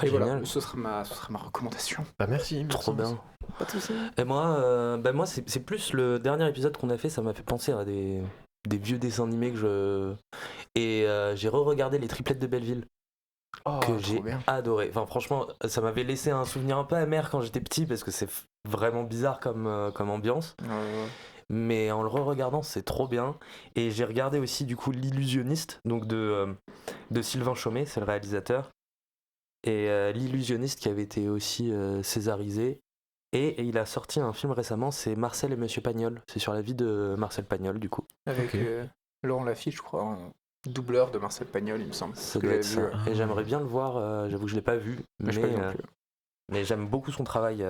Et voilà, ce sera ma recommandation. Bah merci. Trop bien. Pas de soucis. Et moi, c'est plus le dernier épisode qu'on a fait, ça m'a fait penser à des vieux dessins animés Et j'ai re-regardé les Triplettes de Belleville. Que j'ai adoré. Enfin, franchement, ça m'avait laissé un souvenir un peu amer quand j'étais petit parce que c'est vraiment bizarre comme ambiance. Mais en le re-regardant, c'est trop bien. Et j'ai regardé aussi du coup L'Illusionniste, donc de Sylvain Chomet, c'est le réalisateur. Et L'Illusionniste qui avait été aussi césarisé. Et il a sorti un film récemment, c'est Marcel et Monsieur Pagnol. C'est sur la vie de Marcel Pagnol du coup. Avec Laurent Lafitte, je crois. Doubleur de Marcel Pagnol, il me semble. Ça doit être ça. Et j'aimerais bien le voir, j'avoue que je l'ai pas vu, mais j'aime beaucoup son travail.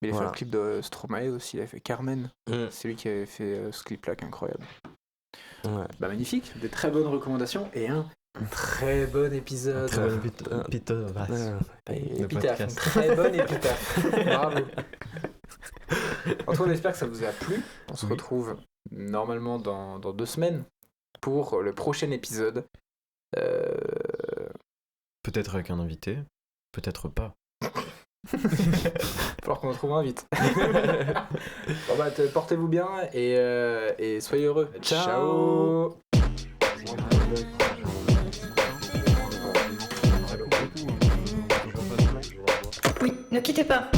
Il a fait le clip de Stromae aussi, il a fait Carmen. C'est lui qui avait fait ce clip-là qui est incroyable. Ouais. Bah magnifique, des très bonnes recommandations et un très bon épisode. Très bon épitaphe. Un très bon épitaphe. Bravo. En tout cas, on espère que ça vous a plu. On se retrouve normalement dans 2 semaines. Pour le prochain épisode. Peut-être avec un invité, peut-être pas. Il va falloir qu'on en trouve un vite. Bon bah, portez-vous bien et soyez heureux. Ciao. Oui, ne quittez pas.